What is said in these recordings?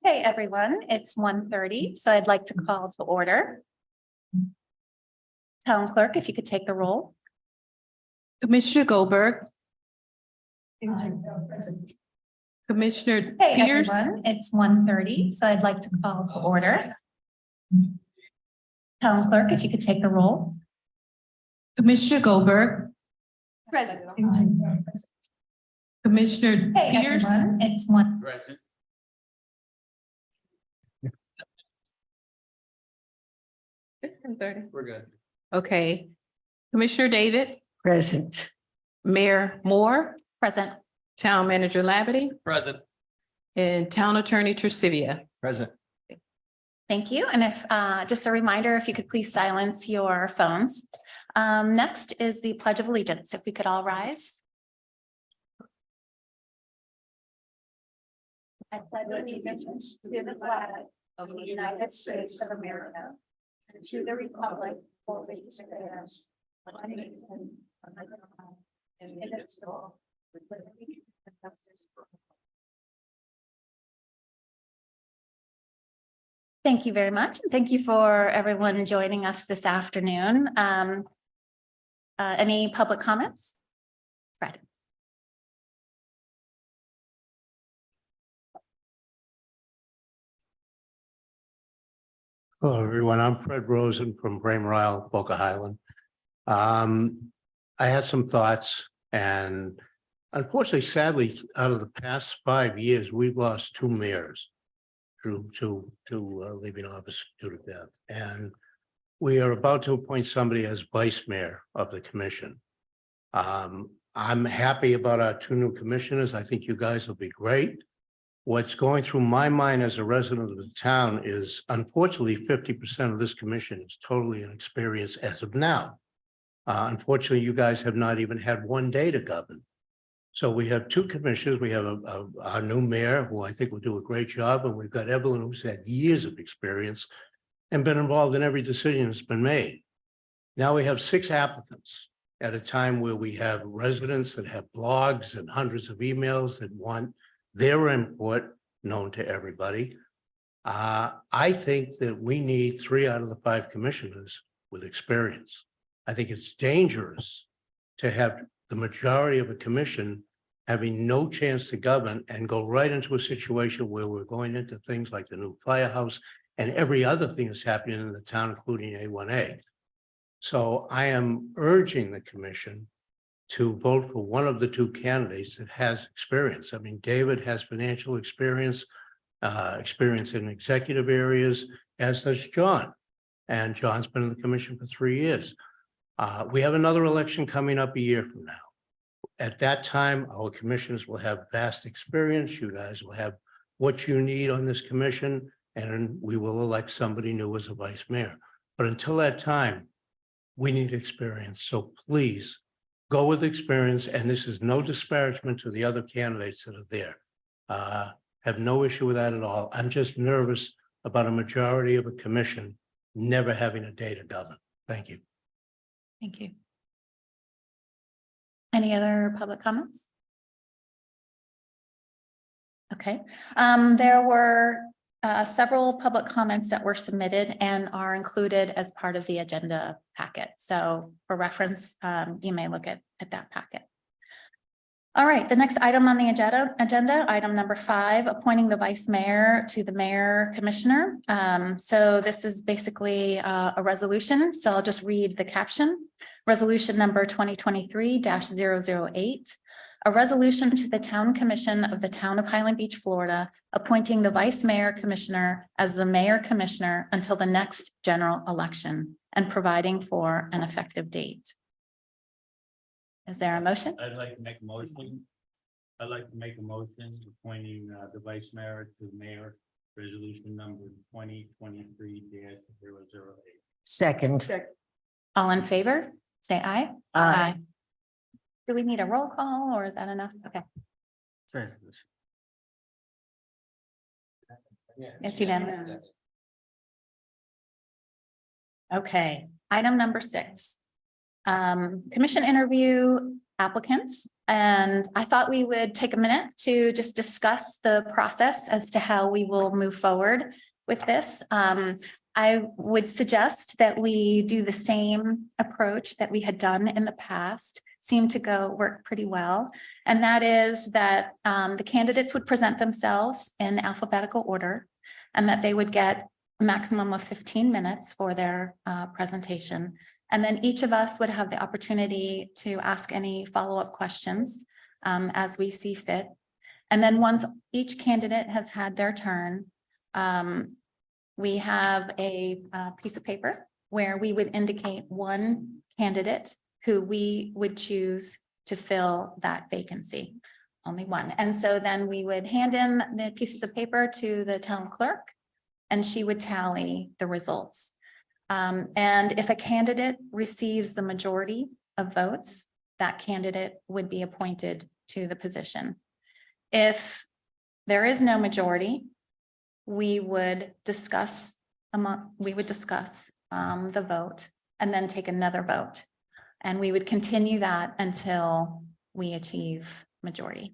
Okay, everyone, it's 1:30, so I'd like to call to order. Town clerk, if you could take the roll. Commissioner Goldberg. Commissioner Hey, Peters. everyone, it's 1:30, so I'd like to call to order. Town clerk, if you could take the roll. Commissioner Goldberg. Present. Commissioner Hey, Peters. everyone, it's 1. Present. It's 10:30. We're good. Okay. Commissioner David, Present. Mayor Moore, Present. Town Manager Labadie, Present. and Town Attorney Tricivia. Present. Thank you. And if, just a reminder, if you could please silence your phones. Next is the Pledge of Allegiance. If we could all rise. I pledge allegiance to the flag of the United States of America and to the republic for which it stands, one nation, under God, indivisible, with liberty and justice for all. Thank you very much. And thank you for everyone joining us this afternoon. Any public comments? Fred. Hello, everyone. I'm Fred Rosen from Braemar Isle, Boca Highland. I had some thoughts, and unfortunately, sadly, out of the past 5 years, we've lost 2 mayors to leaving office due to death. And we are about to appoint somebody as vice mayor of the commission. I'm happy about our 2 new commissioners. I think you guys will be great. What's going through my mind as a resident of the town is, unfortunately, 50% of this commission is totally inexperienced as of now. Unfortunately, you guys have not even had 1 day to govern. So we have 2 commissioners. We have our new mayor, who I think will do a great job, and we've got Evelyn, who's had years of experience and been involved in every decision that's been made. Now we have 6 applicants at a time where we have residents that have blogs and hundreds of emails that want their input known to everybody. I think that we need 3 out of the 5 commissioners with experience. I think it's dangerous to have the majority of a commission having no chance to govern and go right into a situation where we're going into things like the new firehouse and every other thing that's happening in the town, including A1A. So I am urging the commission to vote for one of the 2 candidates that has experience. I mean, David has financial experience, experience in executive areas, as does John. And John's been in the commission for 3 years. We have another election coming up a year from now. At that time, our commissioners will have vast experience. You guys will have what you need on this commission, and we will elect somebody new as a vice mayor. But until that time, we need experience. So please go with experience. And this is no disparagement to the other candidates that are there. Have no issue with that at all. I'm just nervous about a majority of a commission never having a day to govern. Thank you. Thank you. Any other public comments? Okay, there were several public comments that were submitted and are included as part of the agenda packet. So for reference, you may look at that packet. All right, the next item on the agenda, item number 5, appointing the vice mayor to the mayor commissioner. So this is basically a resolution. So I'll just read the caption. Resolution number 2023-008. A resolution to the Town Commission of the Town of Highland Beach, Florida, appointing the vice mayor commissioner as the mayor commissioner until the next general election and providing for an effective date. Is there a motion? I'd like to make a motion. I'd like to make a motion appointing the vice mayor to mayor, resolution number 2023-008. Second. All in favor, say aye. Aye. Do we need a roll call or is that enough? Okay, it's unanimous. Okay, item number 6. Commission interview applicants. And I thought we would take a minute to just discuss the process as to how we will move forward with this. I would suggest that we do the same approach that we had done in the past, seemed to work pretty well. And that is that the candidates would present themselves in alphabetical order and that they would get a maximum of 15 minutes for their presentation. And then each of us would have the opportunity to ask any follow-up questions as we see fit. And then once each candidate has had their turn, we have a piece of paper where we would indicate one candidate who we would choose to fill that vacancy, only one. And so then we would hand in the pieces of paper to the town clerk and she would tally the results. And if a candidate receives the majority of votes, that candidate would be appointed to the position. If there is no majority, we would discuss the vote and then take another vote. And we would continue that until we achieve majority.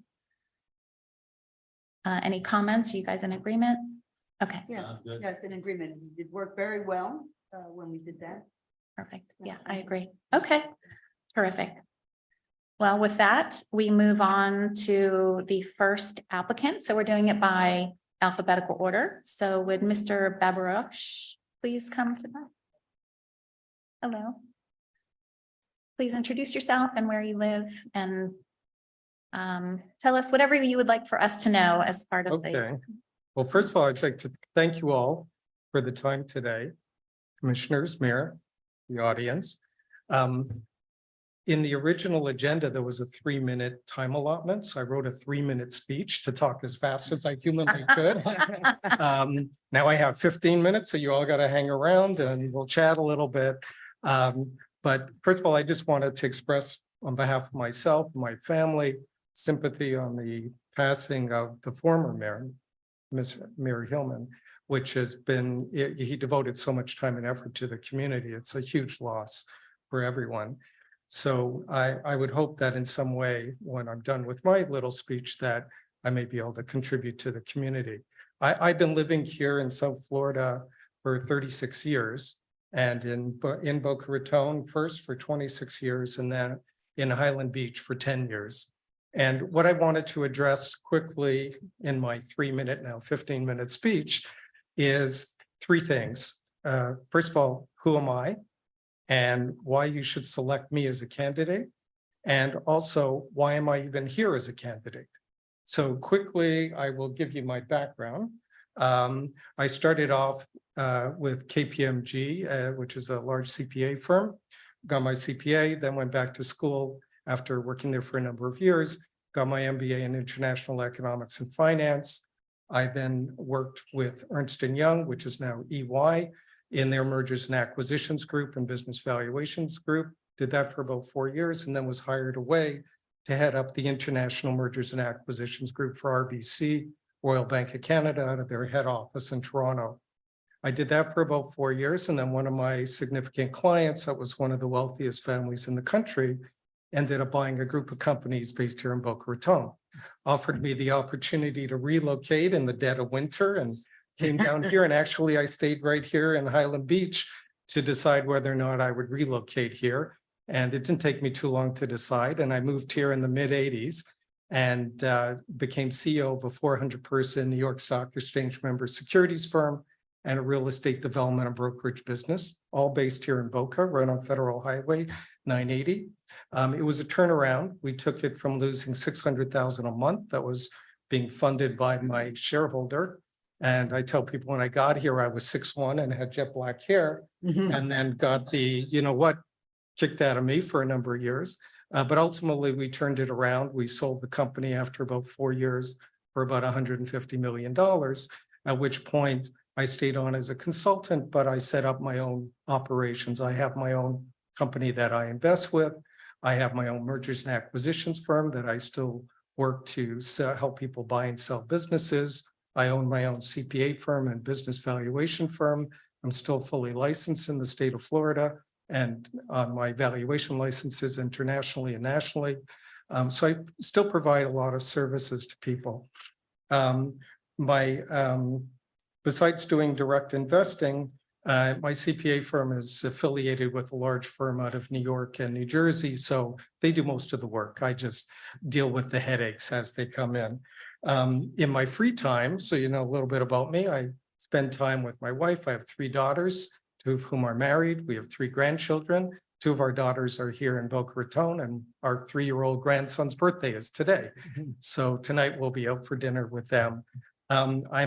Any comments? Are you guys in agreement? Okay. Yeah, Sounds good. yes, in agreement. It worked very well when we did that. Perfect. Yeah, I agree. Okay, terrific. Well, with that, we move on to the first applicant. So we're doing it by alphabetical order. So would Mr. Babarosh please come to that? Hello. Please introduce yourself and where you live and tell us whatever you would like for us to know as part of the. Okay. Well, first of all, I'd like to thank you all for the time today. Commissioners, Mayor, the audience. In the original agenda, there was a 3-minute time allotment. So I wrote a 3-minute speech to talk as fast as I humanly could. Now I have 15 minutes, so you all got to hang around and we'll chat a little bit. But first of all, I just wanted to express on behalf of myself, my family, sympathy on the passing of the former mayor, Ms. Mayor Hillman, which has been, he devoted so much time and effort to the community. It's a huge loss for everyone. So I would hope that in some way, when I'm done with my little speech, that I may be able to contribute to the community. I've been living here in South Florida for 36 years and in Boca Raton first for 26 years and then in Highland Beach for 10 years. And what I wanted to address quickly in my 3-minute, now 15-minute speech is 3 things. First of all, who am I? And why you should select me as a candidate. And also, why am I even here as a candidate? So quickly, I will give you my background. I started off with KPMG, which is a large CPA firm, got my CPA, then went back to school after working there for a number of years, got my MBA in International Economics and Finance. I then worked with Ernst & Young, which is now EY, in their mergers and acquisitions group and business valuations group, did that for about 4 years and then was hired away to head up the international mergers and acquisitions group for RBC, Royal Bank of Canada, out of their head office in Toronto. I did that for about 4 years. And then one of my significant clients, that was one of the wealthiest families in the country, ended up buying a group of companies based here in Boca Raton, offered me the opportunity to relocate in the dead of winter and came down here, and actually I stayed right here in Highland Beach to decide whether or not I would relocate here. And it didn't take me too long to decide, and I moved here in the mid-80s and became CEO of a 400-person New York Stock Exchange member securities firm and a real estate development and brokerage business, all based here in Boca, right on Federal Highway 980. It was a turnaround. We took it from losing $600,000 a month that was being funded by my shareholder. And I tell people when I got here, I was 6'1" and had jet black hair, and then got the, you know what, kicked out of me for a number of years. But ultimately, we turned it around. We sold the company after about 4 years for about $150 million, at which point I stayed on as a consultant, but I set up my own operations. I have my own company that I invest with. I have my own mergers and acquisitions firm that I still work to help people buy and sell businesses. I own my own CPA firm and business valuation firm. I'm still fully licensed in the state of Florida and on my valuation licenses internationally and nationally. So I still provide a lot of services to people. Besides doing direct investing, my CPA firm is affiliated with a large firm out of New York and New Jersey, so they do most of the work. I just deal with the headaches as they come in. In my free time, so you know a little bit about me, I spend time with my wife. I have 3 daughters, 2 of whom are married. We have 3 grandchildren. 2 of our daughters are here in Boca Raton, and our 3-year-old grandson's birthday is today. So tonight we'll be out for dinner with them. I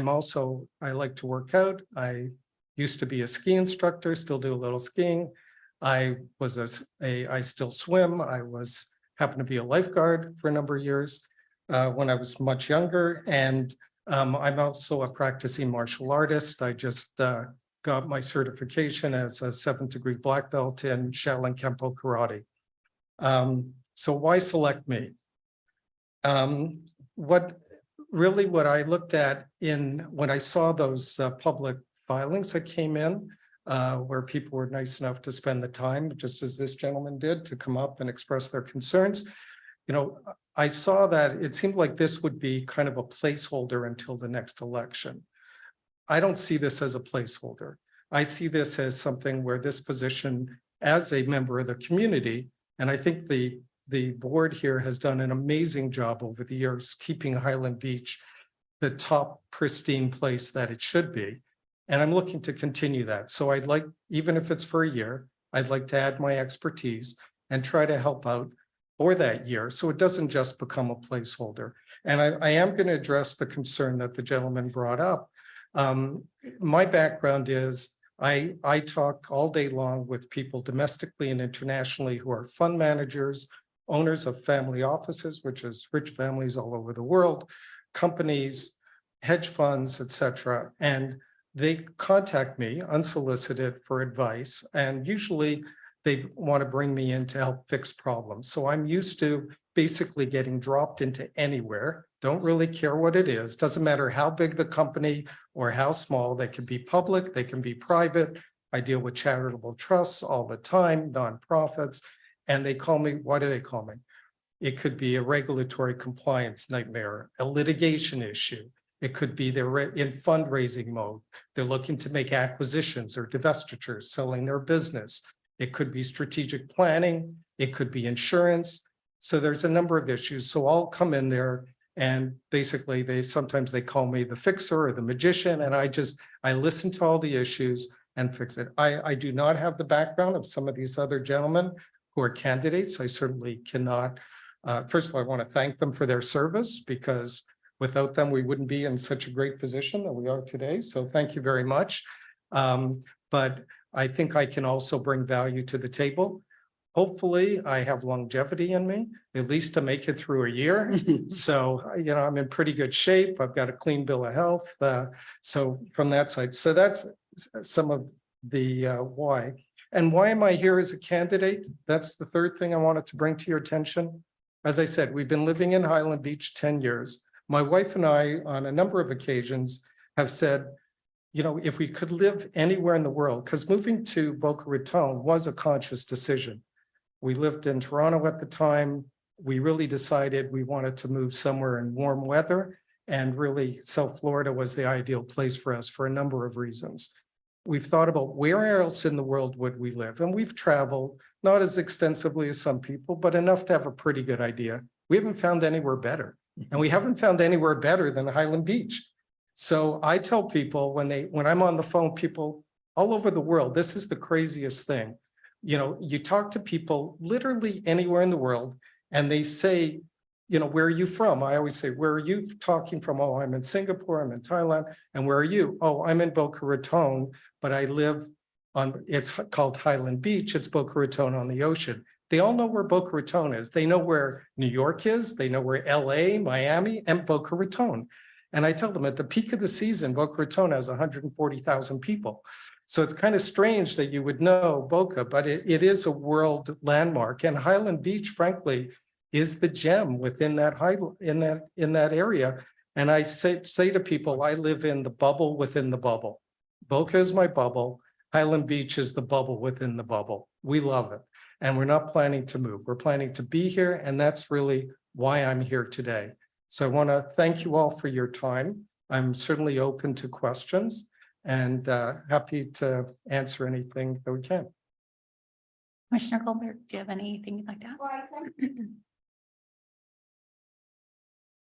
like to work out. I used to be a ski instructor, still do a little skiing. I still swim. I happened to be a lifeguard for a number of years when I was much younger. And I'm also a practicing martial artist. I just got my certification as a 7th degree black belt in Shaolin Kempo Karate. So why select me? What I looked at when I saw those public filings that came in, where people were nice enough to spend the time, just as this gentleman did, to come up and express their concerns. You know, I saw that it seemed like this would be kind of a placeholder until the next election. I don't see this as a placeholder. I see this as something where this position as a member of the community, and I think the board here has done an amazing job over the years, keeping Highland Beach the top pristine place that it should be. And I'm looking to continue that. So I'd like, even if it's for a year, I'd like to add my expertise and try to help out for that year, so it doesn't just become a placeholder. And I am going to address the concern that the gentleman brought up. My background is I talk all day long with people domestically and internationally who are fund managers, owners of family offices, which is rich families all over the world, companies, hedge funds, etc. And they contact me unsolicited for advice, and usually they want to bring me in to help fix problems. So I'm used to basically getting dropped into anywhere. Don't really care what it is. Doesn't matter how big the company or how small. They can be public, they can be private. I deal with charitable trusts all the time, nonprofits, and they call me. Why do they call me? It could be a regulatory compliance nightmare, a litigation issue. It could be they're in fundraising mode. They're looking to make acquisitions or divestitures, selling their business. It could be strategic planning. It could be insurance. So there's a number of issues. So I'll come in there and basically sometimes they call me the fixer or the magician. And I listen to all the issues and fix it. I do not have the background of some of these other gentlemen who are candidates. I certainly cannot. First of all, I want to thank them for their service, because without them, we wouldn't be in such a great position that we are today. So thank you very much. But I think I can also bring value to the table. Hopefully, I have longevity in me, at least to make it through a year. So, I'm in pretty good shape. I've got a clean bill of health. So from that side, so that's some of the why. And why am I here as a candidate? That's the third thing I wanted to bring to your attention. As I said, we've been living in Highland Beach 10 years. My wife and I, on a number of occasions, have said, if we could live anywhere in the world, because moving to Boca Raton was a conscious decision. We lived in Toronto at the time. We really decided we wanted to move somewhere in warm weather. And really, South Florida was the ideal place for us for a number of reasons. We've thought about where else in the world would we live? And we've traveled, not as extensively as some people, but enough to have a pretty good idea. We haven't found anywhere better. And we haven't found anywhere better than Highland Beach. So I tell people when I'm on the phone, people all over the world, this is the craziest thing. You know, you talk to people literally anywhere in the world and they say, you know, where are you from? I always say, where are you talking from? Oh, I'm in Singapore, I'm in Thailand. And where are you? Oh, I'm in Boca Raton, but I live on, it's called Highland Beach. It's Boca Raton on the ocean. They all know where Boca Raton is. They know where New York is. They know where LA, Miami, and Boca Raton. And I tell them at the peak of the season, Boca Raton has 140,000 people. So it's kind of strange that you would know Boca, but it is a world landmark. And Highland Beach, frankly, is the gem within that in that area. And I say to people, I live in the bubble within the bubble. Boca is my bubble. Highland Beach is the bubble within the bubble. We love it. And we're not planning to move. We're planning to be here. And that's really why I'm here today. So I want to thank you all for your time. I'm certainly open to questions and happy to answer anything that we can. Commissioner Goldberg, do you have anything you'd like to ask?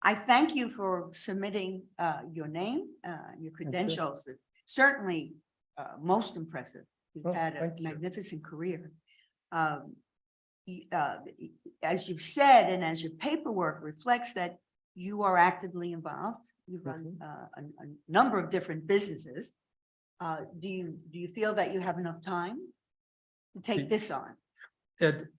I thank you for submitting your name, your credentials. Certainly most impressive. You've Oh, had a thank you. magnificent career. As you've said, and as your paperwork reflects that you are actively involved, you've run a number of different businesses. Do you feel that you have enough time to take this on?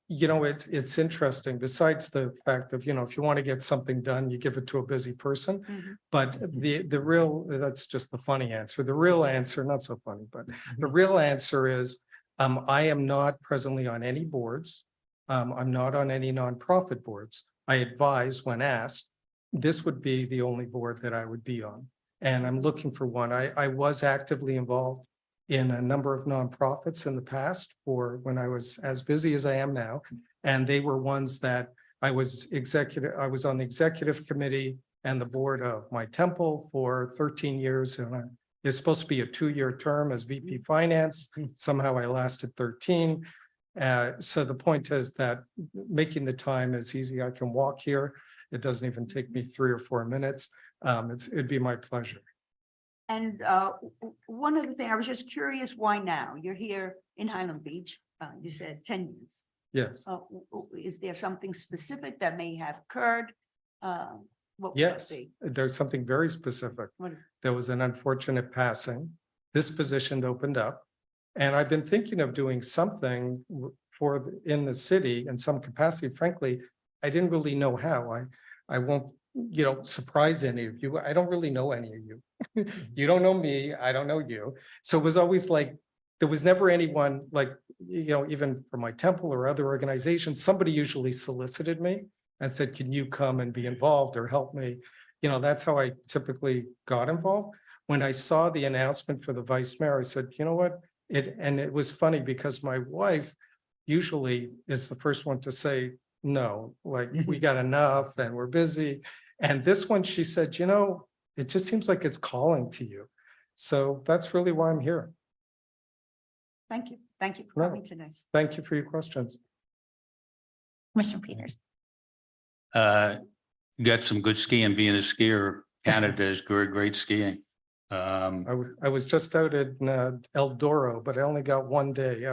You know, it's interesting, besides the fact of, you know, if you want to get something done, you give it to a busy person. Mhm. But the real, that's just the funny answer. The real answer, not so funny, but the real answer is, I am not presently on any boards. I'm not on any nonprofit boards. I advise when asked, this would be the only board that I would be on. And I'm looking for one. I was actively involved in a number of nonprofits in the past for when I was as busy as I am now. And they were ones that I was on the executive committee and the board of my temple for 13 years. And it's supposed to be a 2-year term as VP Finance. Somehow I lasted 13. So the point is that making the time is easy. I can walk here. It doesn't even take me 3 or 4 minutes. It'd be my pleasure. And one other thing, I was just curious, why now? You're here in Highland Beach. You said 10 years. Yes. Is there something specific that may have occurred? What would that Yes, be? there's something very specific. What is? There was an unfortunate passing. This position opened up. And I've been thinking of doing something in the city in some capacity. Frankly, I didn't really know how. I won't, you know, surprise any of you. I don't really know any of you. You don't know me. I don't know you. So it was always like, there was never anyone like, you know, even from my temple or other organizations, somebody usually solicited me and said, can you come and be involved or help me? You know, that's how I typically got involved. When I saw the announcement for the vice mayor, I said, you know what? And it was funny because my wife usually is the first one to say, no, like we got enough and we're busy. And this one, she said, you know, it just seems like it's calling to you. So that's really why I'm here. Thank you. Thank you for No. coming today. Thank you for your questions. Commissioner Peters. Got some good skiing, being a skier. Canada is great skiing. I was just out in El Doro, but I only got 1 day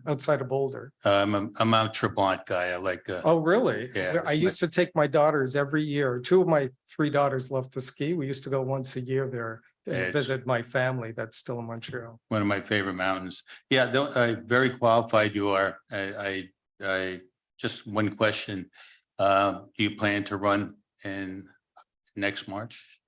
outside of Boulder. I'm a Mount Tremblant guy. I like, Oh, really? Yeah, I used to take my daughters every year. 2 of my 3 daughters love to ski. We used to go once a year there Yeah, and it's- visit my family that's still in Montreal. one of my favorite mountains. Yeah, very qualified you are. I just one question. Do you plan to run in next March?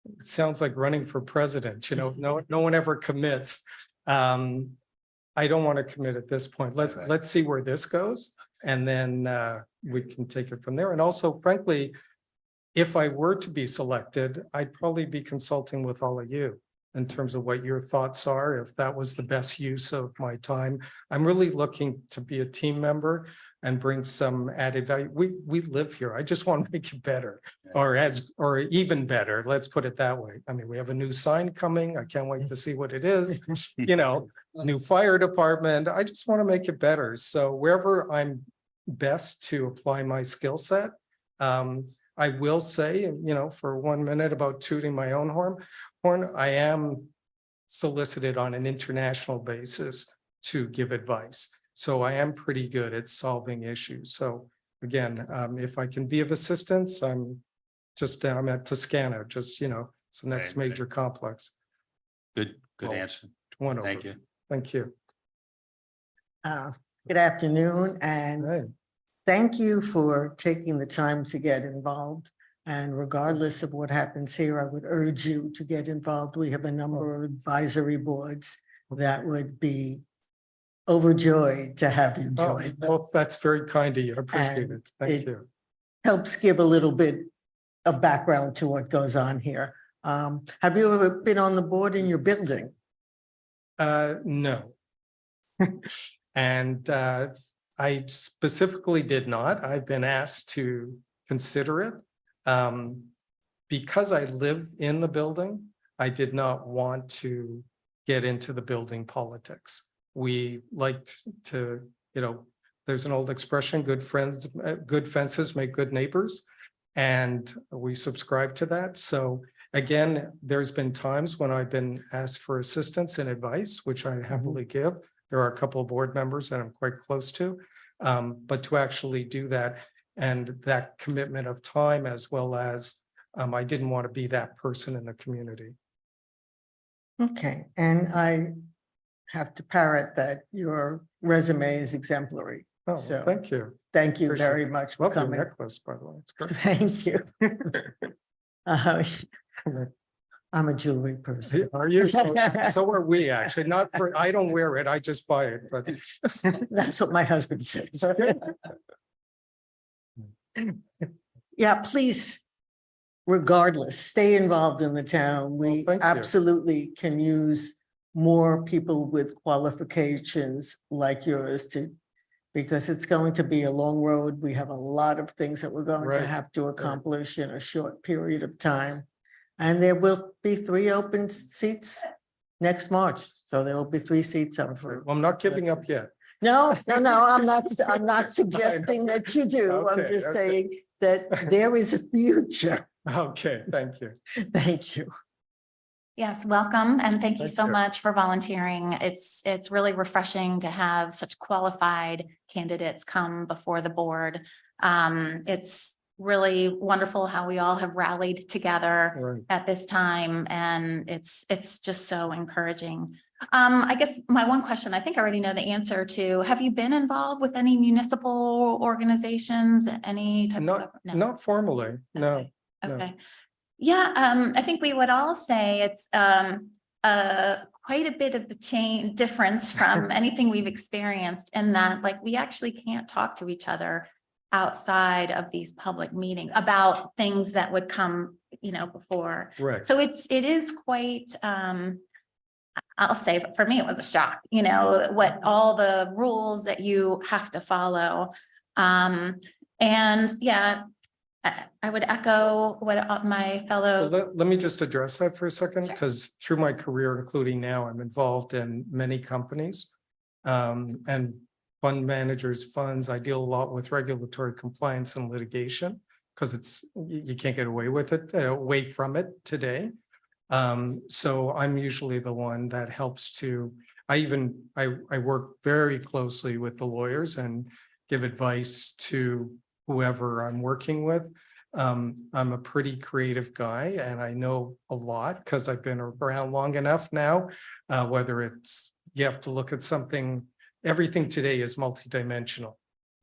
It sounds like running for president, you know, no one ever commits. I don't want to commit at this point. Okay. Let's see where this goes. And then we can take it from there. And also, frankly, if I were to be selected, I'd probably be consulting with all of you in terms of what your thoughts are, if that was the best use of my time. I'm really looking to be a team member. and bring some added value. We live here. I just want to make it better or even better. Let's put it that way. I mean, we have a new sign coming. I can't wait to see what it is. You know, new fire department. I just want to make it better. So wherever I'm best to apply my skill set, I will say, you know, for 1 minute about tooting my own horn, I am solicited on an international basis to give advice. So I am pretty good at solving issues. So again, if I can be of assistance, I'm at Toscana, just, you know, it's the next Right. major complex. Good Well, answer. One over. Thank you. Thank you. Good afternoon, and Hey, thank you for taking the time to get involved. And regardless of what happens here, I would urge you to get involved. We have a number of advisory boards that would be overjoyed to have you oh, join. well, that's very kind of you. I appreciate And it. Thank it- you. Helps give a little bit of background to what goes on here. Have you ever been on the board in your building? No. And I specifically did not. I've been asked to consider it. Because I live in the building, I did not want to get into the building politics. We liked to, you know, there's an old expression, good fences make good neighbors. And we subscribe to that. So again, there's been times when I've been asked for assistance and advice, which I happily give. There are a couple of board members that I'm quite close to. But to actually do that and that commitment of time, as well as I didn't want to be that person in the community. Okay, and I have to parrot that your resume is exemplary. Oh, So- thank you. Thank you Appreciate very much for Love your coming. necklace, by the way. It's great. Thank you. Uh, I'm a jewelry person. Are you? So are we, actually. Not for, I don't wear it. I just buy it, but. That's what my husband says. Yeah, please, regardless, stay involved in the town. We thank you. absolutely can use more people with qualifications like yours to, because it's going to be a long road. We have a lot of things that we're going to Right, have to accomplish in a short period of time. And there will be 3 open seats next March. So there will be 3 seats up for. Well, I'm not giving up yet. No, I'm not suggesting that you do. I'm Okay, just okay. saying that there is a future. Okay, thank you. Thank you. Yes, welcome, and thank you Thank so you. much for volunteering. It's really refreshing to have such qualified candidates come before the board. It's really wonderful how we all have rallied together Right. at this time, and it's just so encouraging. I guess my one question, I think I already know the answer to, have you been involved with any municipal organizations, any type of? Not, No. not formally, no. Okay, no. okay. Yeah, I think we would all say it's quite a bit of the difference from anything we've experienced, in that, like, we actually can't talk to each other outside of these public meetings about things that would come, you know, before. Right. So it is quite, I'll say, for me, it was a shock, you know, what all the rules that you have to follow. And yeah, I would echo what my Well, fellow. let me just address that for a second, Sure. because through my career, including now, I'm involved in many companies. And fund managers, funds, I deal a lot with regulatory compliance and litigation, because you can't get away with it, away from it today. So I'm usually the one that helps to, I work very closely with the lawyers and give advice to whoever I'm working with. I'm a pretty creative guy, and I know a lot because I've been around long enough now, whether it's, you have to look at something, everything today is multidimensional.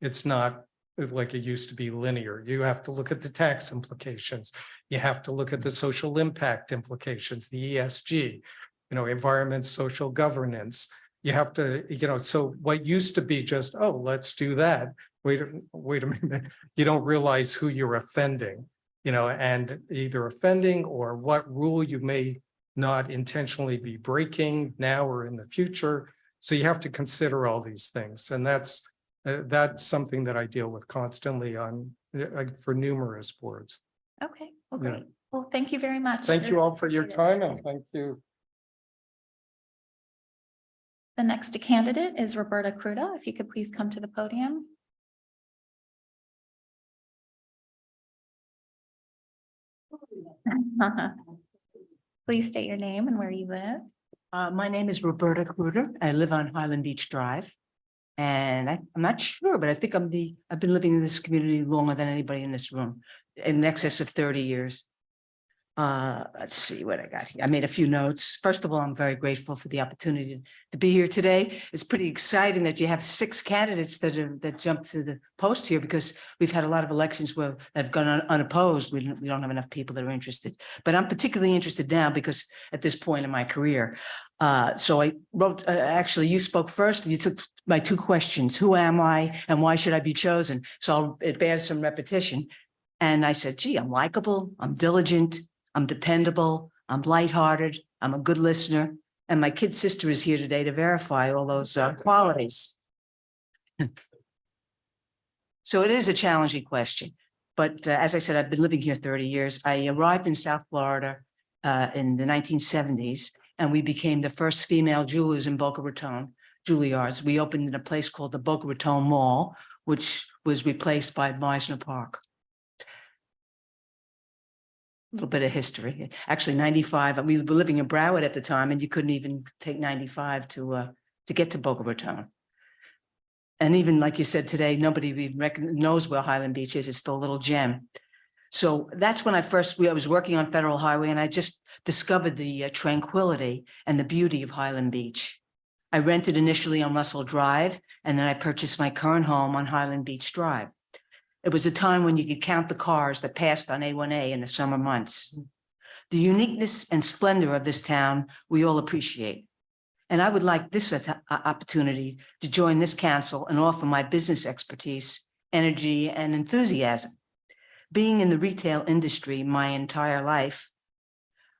It's not like it used to be linear. You have to look at the tax implications. You have to look at the social impact implications, the ESG, environment, social governance. You have to, so what used to be just, oh, let's do that. Wait a minute. You don't realize who you're offending, and either offending or what rule you may not intentionally be breaking now or in the future. So you have to consider all these things. And that's That's something that I deal with constantly on, for numerous boards. Okay, well, Yeah. great. Well, thank you very much. Thank you all for your Appreciate it. time and thank you. The next candidate is Roberta Cruda. If you could please come to the podium. Please state your name and where you live. My name is Roberta Kruder. I live on Highland Beach Drive. And I'm not sure, but I think I've been living in this community longer than anybody in this room, in excess of 30 years. Let's see what I got here. I made a few notes. First of all, I'm very grateful for the opportunity to be here today. It's pretty exciting that you have 6 candidates that jumped to the post here, because we've had a lot of elections where that have gone unopposed. We don't have enough people that are interested, but I'm particularly interested now because at this point in my career. So I wrote, actually, you spoke first and you took my 2 questions. Who am I and why should I be chosen? So it bears some repetition. And I said, gee, I'm likable, I'm diligent, I'm dependable, I'm lighthearted, I'm a good listener, and my kid sister is here today to verify all those qualities. So it is a challenging question, but as I said, I've been living here 30 years. I arrived in South Florida in the 1970s, and we became the first female jewelers in Boca Raton, Juilliard's. We opened in a place called the Boca Raton Mall, which was replaced by Meisner Park. A little bit of history. Actually, 95, we were living in Broward at the time, and you couldn't even take 95 to get to Boca Raton. And even like you said today, nobody even knows where Highland Beach is. It's still a little gem. So that's when I was working on Federal Highway, and I just discovered the tranquility and the beauty of Highland Beach. I rented initially on Russell Drive, and then I purchased my current home on Highland Beach Drive. It was a time when you could count the cars that passed on A1A in the summer months. The uniqueness and splendor of this town, we all appreciate. And I would like this opportunity to join this council and offer my business expertise, energy, and enthusiasm. Being in the retail industry my entire life,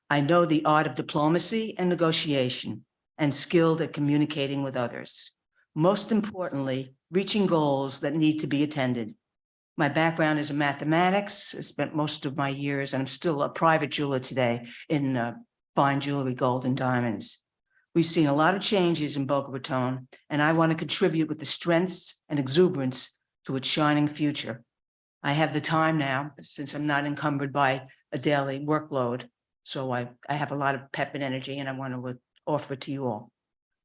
I know the art of diplomacy and negotiation and skilled at communicating with others. Most importantly, reaching goals that need to be attended. My background is in mathematics. I spent most of my years, and I'm still a private jeweler today, in fine jewelry, gold and diamonds. We've seen a lot of changes in Boca Raton, and I want to contribute with the strengths and exuberance to its shining future. I have the time now, since I'm not encumbered by a daily workload. So I have a lot of pep and energy, and I want to offer it to you all.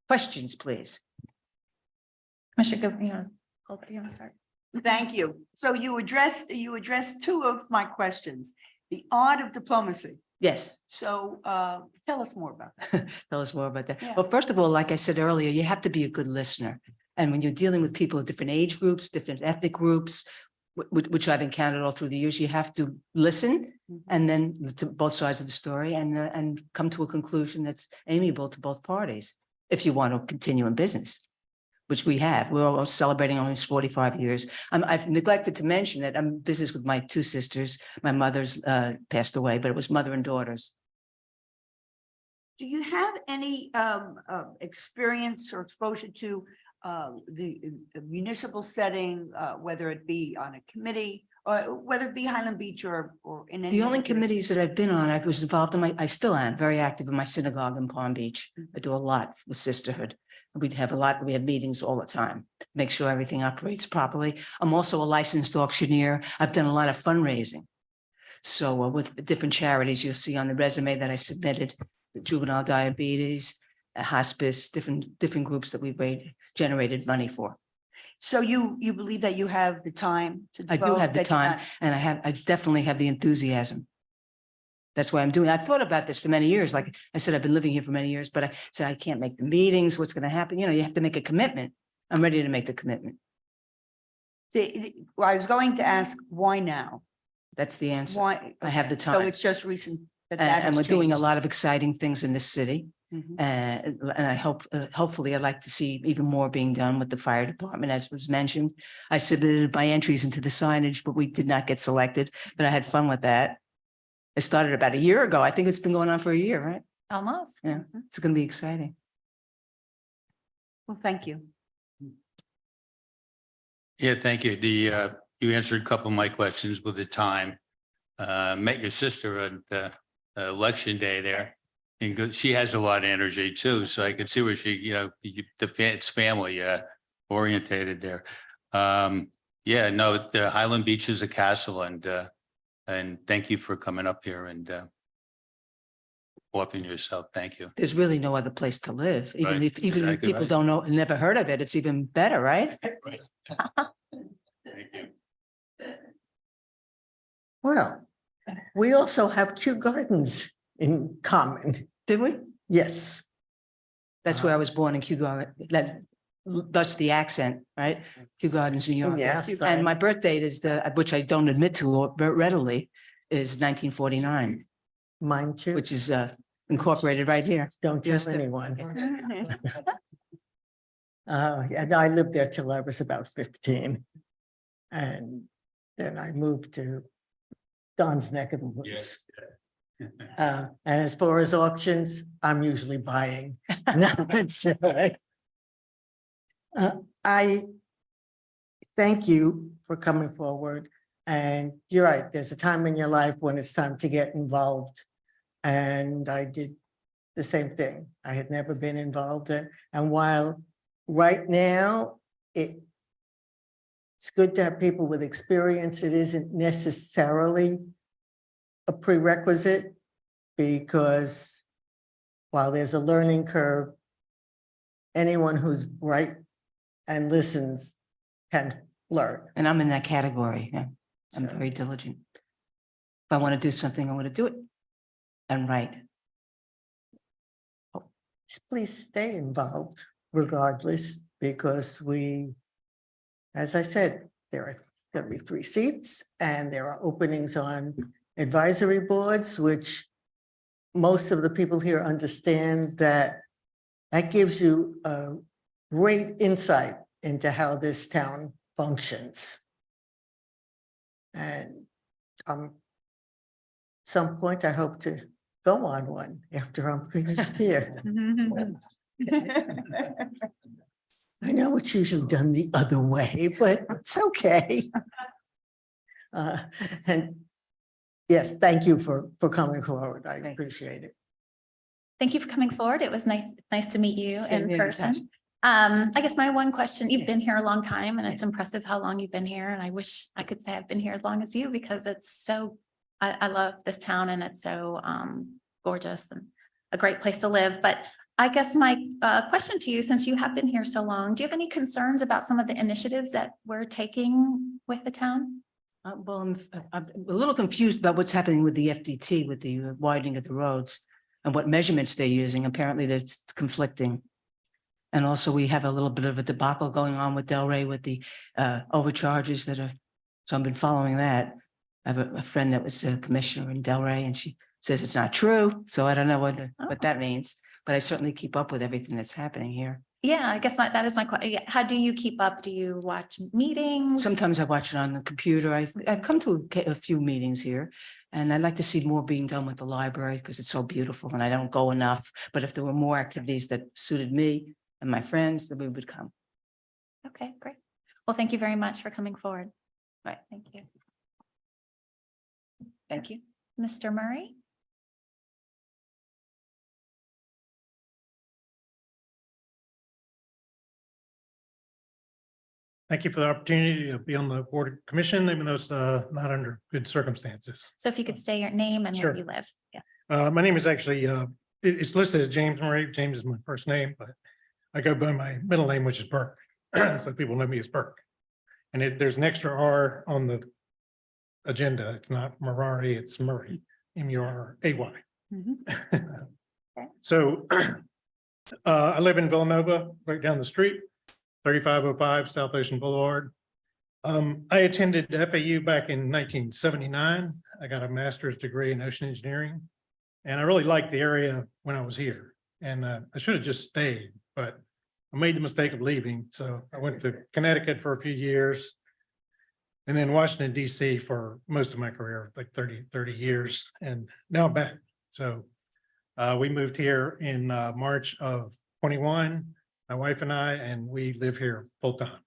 Questions, please. Commissioner Goldberg, you want to start? Thank you. So you addressed 2 of my questions. The art of diplomacy. Yes. So tell us more about that. Tell us more about that. Yeah. Well, first of all, like I said earlier, you have to be a good listener. And when you're dealing with people of different age groups, different ethnic groups, which I've encountered all through the years, you have to listen and then to both sides of the story and come to a conclusion that's amiable to both parties if you want to continue in business, which we have. We're all celebrating almost 45 years. I've neglected to mention that I'm in business with my 2 sisters. My mother's passed away, but it was mother and daughters. Do you have any experience or exposure to the municipal setting, whether it be on a committee or whether it be Highland Beach or in any? The only other committees that I've been on, I was involved in I still am very active in my synagogue in Palm Beach. I do a lot with sisterhood. We have meetings all the time, make sure everything operates properly. I'm also a licensed auctioneer. I've done a lot of fundraising. So with different charities, you'll see on the resume that I submitted, the juvenile diabetes, hospice, different groups that we've generated money for. So you believe that you have the time to I do devote, have the that you time, and I definitely have the enthusiasm. That's why I'm doing. I've thought about this for many years. Like I said, I've been living here for many years, but I said I can't make the meetings. What's going to happen? You have to make a commitment. I'm ready to make the commitment. See, well, I was going to ask, why now? That's the answer. Why? I have the So time. it's just recent that And has we're doing a changed. lot of exciting things in this city. Mhm. And I hope, hopefully I'd like to see even more being done with the fire department, as was mentioned. I submitted my entries into the signage, but we did not get selected, but I had fun with that. It started about a year ago. I think it's been going on for a year, right? Almost. Yeah, it's going to be exciting. Well, thank you. Yeah, thank you. You answered a couple of my questions with the time. Met your sister at election day there. And she has a lot of energy too, so I could see where she, it's family orientated there. Yeah, no, the Highland Beach is a castle, and thank you for coming up here and offering yourself. Thank you. There's really no other place to live, even Right, if exactly people right. don't know, never heard of it, it's even better, right? Right. Thank you. Well, we also have Kew Gardens in common. Did we? Yes. That's where I was born in Kew Garden, thus the accent, right? Kew Gardens, New York. Yes, And I- my birth date is which I don't admit to readily, is 1949, Mine too. which is incorporated right here. Don't Yes, tell there- anyone. Yeah, no, I lived there till I was about 15. And then I moved to Don's neck of the woods. And as far as auctions, I'm usually buying. I thank you for coming forward. And you're right, there's a time in your life when it's time to get involved. And I did the same thing. I had never been involved in, and while right now it's good to have people with experience, it isn't necessarily a prerequisite, because while there's a learning curve, anyone who's bright and listens can learn. And I'm in that category. Yeah. I'm So- very diligent. If I want to do something, I want to do it. And right. Please stay involved regardless, because we, as I said, there are going to be 3 seats and there are openings on advisory boards, which most of the people here understand that gives you a great insight into how this town functions. And some point, I hope to go on one after I'm finished here. I know it's usually done the other way, but it's okay. And yes, thank you for coming forward. I Thank you. appreciate it. Thank you for coming forward. It was nice to meet you Same in here, person. Natasha. I guess my one question, you've been here a long time and it's impressive how long you've been here. And I wish I could say I've been here as long as you, because it's so, I love this town and it's so gorgeous and a great place to live. But I guess my question to you, since you have been here so long, do you have any concerns about some of the initiatives that we're taking with the town? Well, I'm a little confused about what's happening with the FDT, with the widening of the roads and what measurements they're using. Apparently there's conflicting. And also we have a little bit of a debacle going on with Delray with the overcharges that are, so I've been following that. I have a friend that was a commissioner in Delray and she says it's not true. So I don't know what that means, but I certainly keep up with everything that's happening here. Yeah, I guess that is my question. How do you keep up? Do you watch meetings? Sometimes I watch it on the computer. I've come to a few meetings here and I'd like to see more being done with the library because it's so beautiful and I don't go enough. But if there were more activities that suited me and my friends, then we would come. Okay, great. Well, thank you very much for coming forward. Right. Thank you. Thank you. Mr. Murray? Thank you for the opportunity to be on the Board of Commission, even though it's not under good circumstances. So if you could say your name and where Sure. you live. Yeah. My name is actually, it's listed as James Murray. James is my first name, but I go by my middle name, which is Burke. So people know me as Burke. And there's an extra R on the agenda. It's not Murray, it's Murray, M-U-R-A-Y. So I live in Villanova, right down the street, 3505 South Ocean Boulevard. I attended FAU back in 1979. I got a master's degree in ocean engineering. And I really liked the area when I was here. And I should have just stayed, but I made the mistake of leaving. So I went to Connecticut for a few years. And then Washington, DC for most of my career, like 30 years. And now I'm back. So we moved here in March of 21, my wife and I, and we live here full time.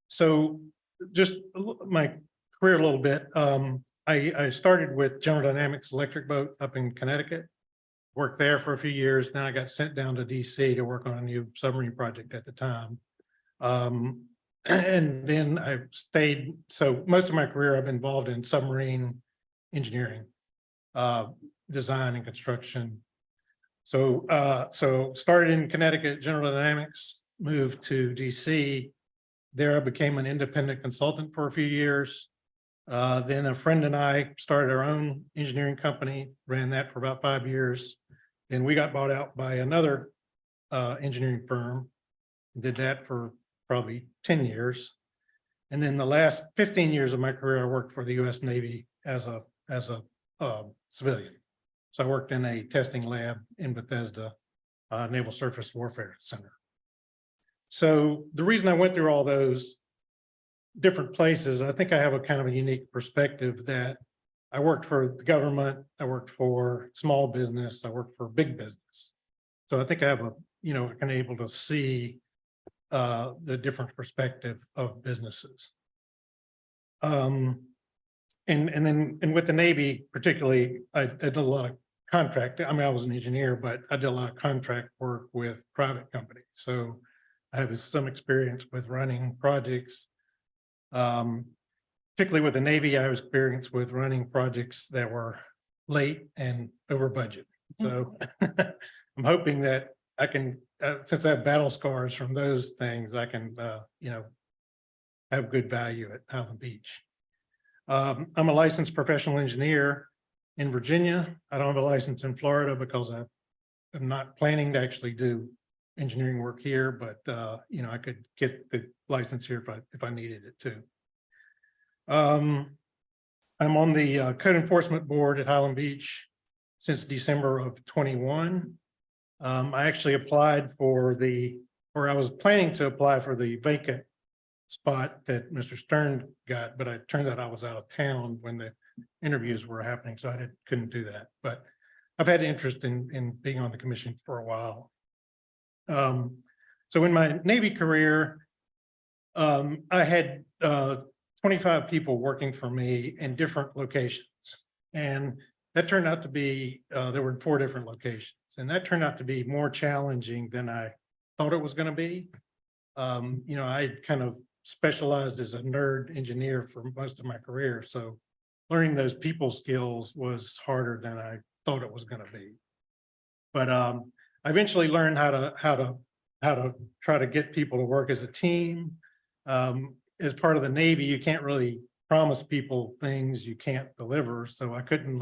So just my career a little bit. I started with General Dynamics Electric Boat up in Connecticut. Worked there for a few years. Then I got sent down to DC to work on a new submarine project at the time. And then I stayed, so most of my career I've been involved in submarine engineering, design and construction. So started in Connecticut, General Dynamics, moved to DC. There I became an independent consultant for a few years. Then a friend and I started our own engineering company, ran that for about 5 years. Then we got bought out by another engineering firm, did that for probably 10 years. And then the last 15 years of my career, I worked for the US Navy as a civilian. So I worked in a testing lab in Bethesda, Naval Surface Warfare Center. So the reason I went through all those different places, I think I have a kind of a unique perspective that I worked for the government, I worked for small business, I worked for big business. So I think I have a, kind of able to see the different perspective of businesses. And then with the Navy particularly, I did a lot of contract. I mean, I was an engineer, but I did a lot of contract work with private companies. So I have some experience with running projects. Particularly with the Navy, I have experience with running projects that were late and over budget. So I'm hoping that I can, since I have battle scars from those things, I can, have good value at Highland Beach. I'm a licensed professional engineer in Virginia. I don't have a license in Florida because I'm not planning to actually do engineering work here, but I could get the license here if I needed it too. I'm on the Code Enforcement Board at Highland Beach since December of 21. I actually applied for I was planning to apply for the vacant spot that Mr. Stern got, but it turned out I was out of town when the interviews were happening, so I couldn't do that. But I've had interest in being on the commission for a while. So in my Navy career, I had 25 people working for me in different locations. And that turned out to be, there were 4 different locations. And that turned out to be more challenging than I thought it was going to be. I kind of specialized as a nerd engineer for most of my career. So learning those people skills was harder than I thought it was going to be. But I eventually learned how to try to get people to work as a team. As part of the Navy, you can't really promise people things you can't deliver. So I couldn't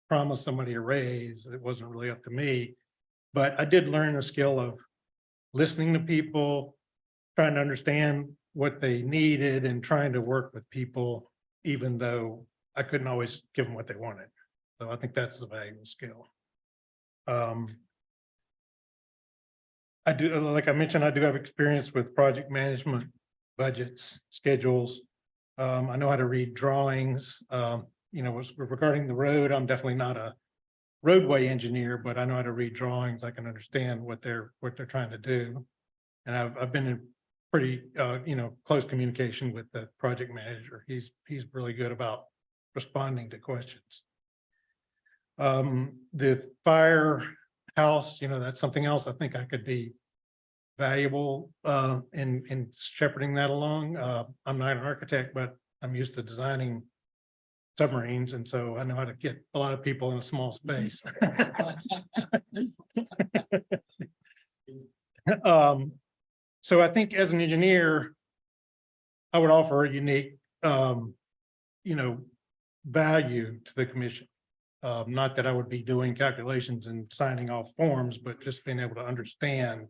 promise somebody a raise. It wasn't really up to me. But I did learn the skill of listening to people, trying to understand what they needed and trying to work with people, even though I couldn't always give them what they wanted. So I think that's a valuable skill. I do, like I mentioned, I do have experience with project management, budgets, schedules. I know how to read drawings. Regarding the road, I'm definitely not a roadway engineer, but I know how to read drawings. I can understand what they're trying to do. And I've been in pretty close communication with the project manager. He's really good about responding to questions. The firehouse, that's something else I think I could be valuable in shepherding that along. I'm not an architect, but I'm used to designing submarines, and so I know how to get a lot of people in a small space. So I think as an engineer, I would offer a unique, value to the commission. Not that I would be doing calculations and signing off forms, but just being able to understand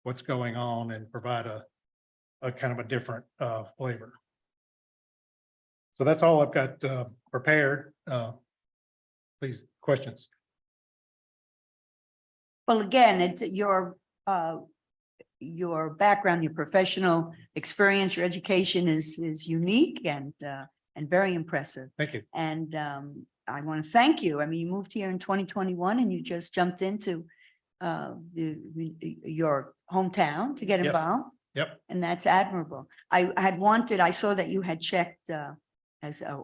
what's going on and provide a kind of a different flavor. So that's all I've got prepared. Please, questions. Well, again, it's your background, your professional experience, your education is unique and very impressive. Thank you. And I want to thank you. I mean, you moved here in 2021 and you just jumped into your hometown to get Yes. involved. Yep. And that's admirable. I saw that you had checked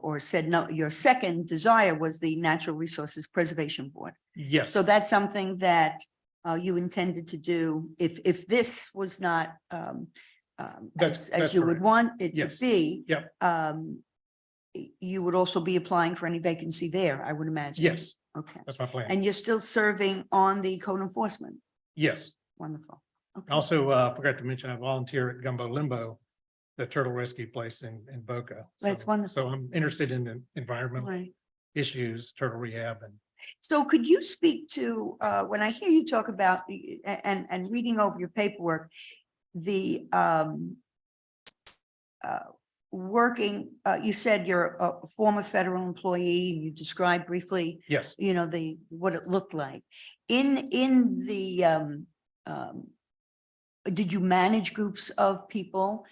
or said, no, your second desire was the Natural Resources Preservation Board. Yes. So that's something that you intended to do if this was not That's as you would correct. want it to Yes. be. Yep. You would also be applying for any vacancy there, I would imagine. Yes, Okay. that's my plan. And you're still serving on the code enforcement? Yes. Wonderful. Okay. Also, forgot to mention, I volunteer at Gumbo Limbo, the turtle rescue place in Boca. That's So- wonderful. So I'm interested in the environmental Right. issues, turtle rehab and So could you speak to, when I hear you talk about and reading over your paperwork, the working, you said you're a former federal employee, and you described briefly, yes, you know, what it looked like. In the, did you manage groups of people?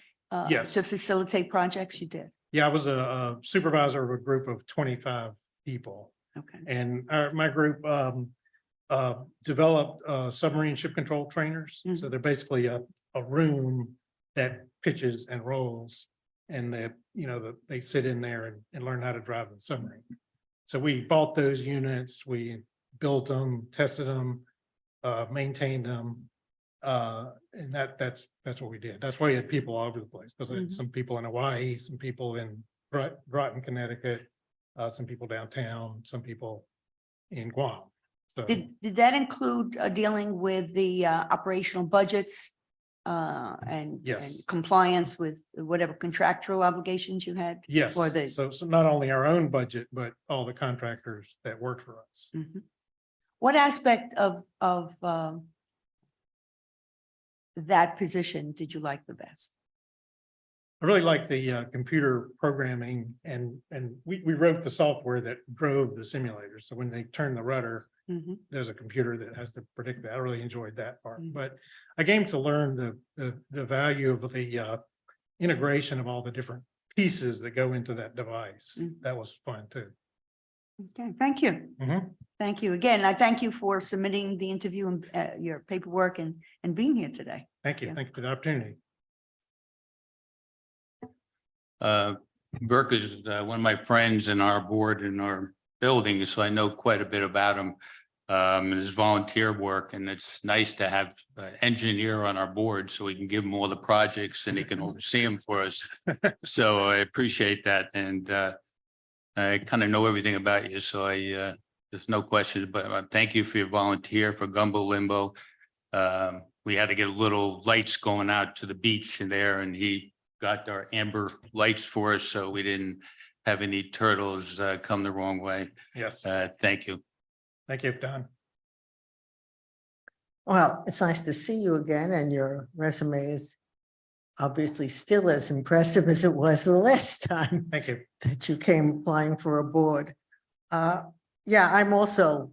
Yes. To facilitate projects? You did? yeah, I was a supervisor of a group of 25 people. Okay. And my group developed submarine ship control trainers. So Mhm. they're basically a room that pitches and rolls. And they sit in there and learn how to drive the submarine. So we bought those units, we built them, tested them, maintained them. And that's what we did. That's why we had people all over the place, because we had Mhm. some people in Hawaii, some people in Groton, Connecticut, some people downtown, some people in Guam. So Did that include dealing with the operational budgets? And Yes. compliance with whatever contractual obligations you had? yes, or the- so not only our own budget, but all the contractors that worked for us. Mhm. What aspect of that position did you like the best? I really like the computer programming and we wrote the software that drove the simulator. So when they turn the rudder, Mhm. there's a computer that has to predict that. I really enjoyed that part, Mhm. but I came to learn the value of the integration of all the different pieces that go into that device. Mhm. That was fun too. Okay, thank you. Mhm. Thank you again. I thank you for submitting the interview and your paperwork and being here today. Thank you. Yeah. Thank you for the opportunity. Burke is one of my friends in our board in our building, so I know quite a bit about him. And his volunteer work, and it's nice to have an engineer on our board so we can give him all the projects and he can oversee them for us. So I appreciate that, and I kind of know everything about you, so there's no questions, but thank you for your volunteer for Gumbo Limbo. We had to get little lights going out to the beach in there, and he got our amber lights for us, so we didn't have any turtles come the wrong way. Yes, Thank you. thank you, Don. Well, it's nice to see you again, and your resume is obviously still as impressive as it was the last time Thank you. that you came applying for a board. Yeah, I'm also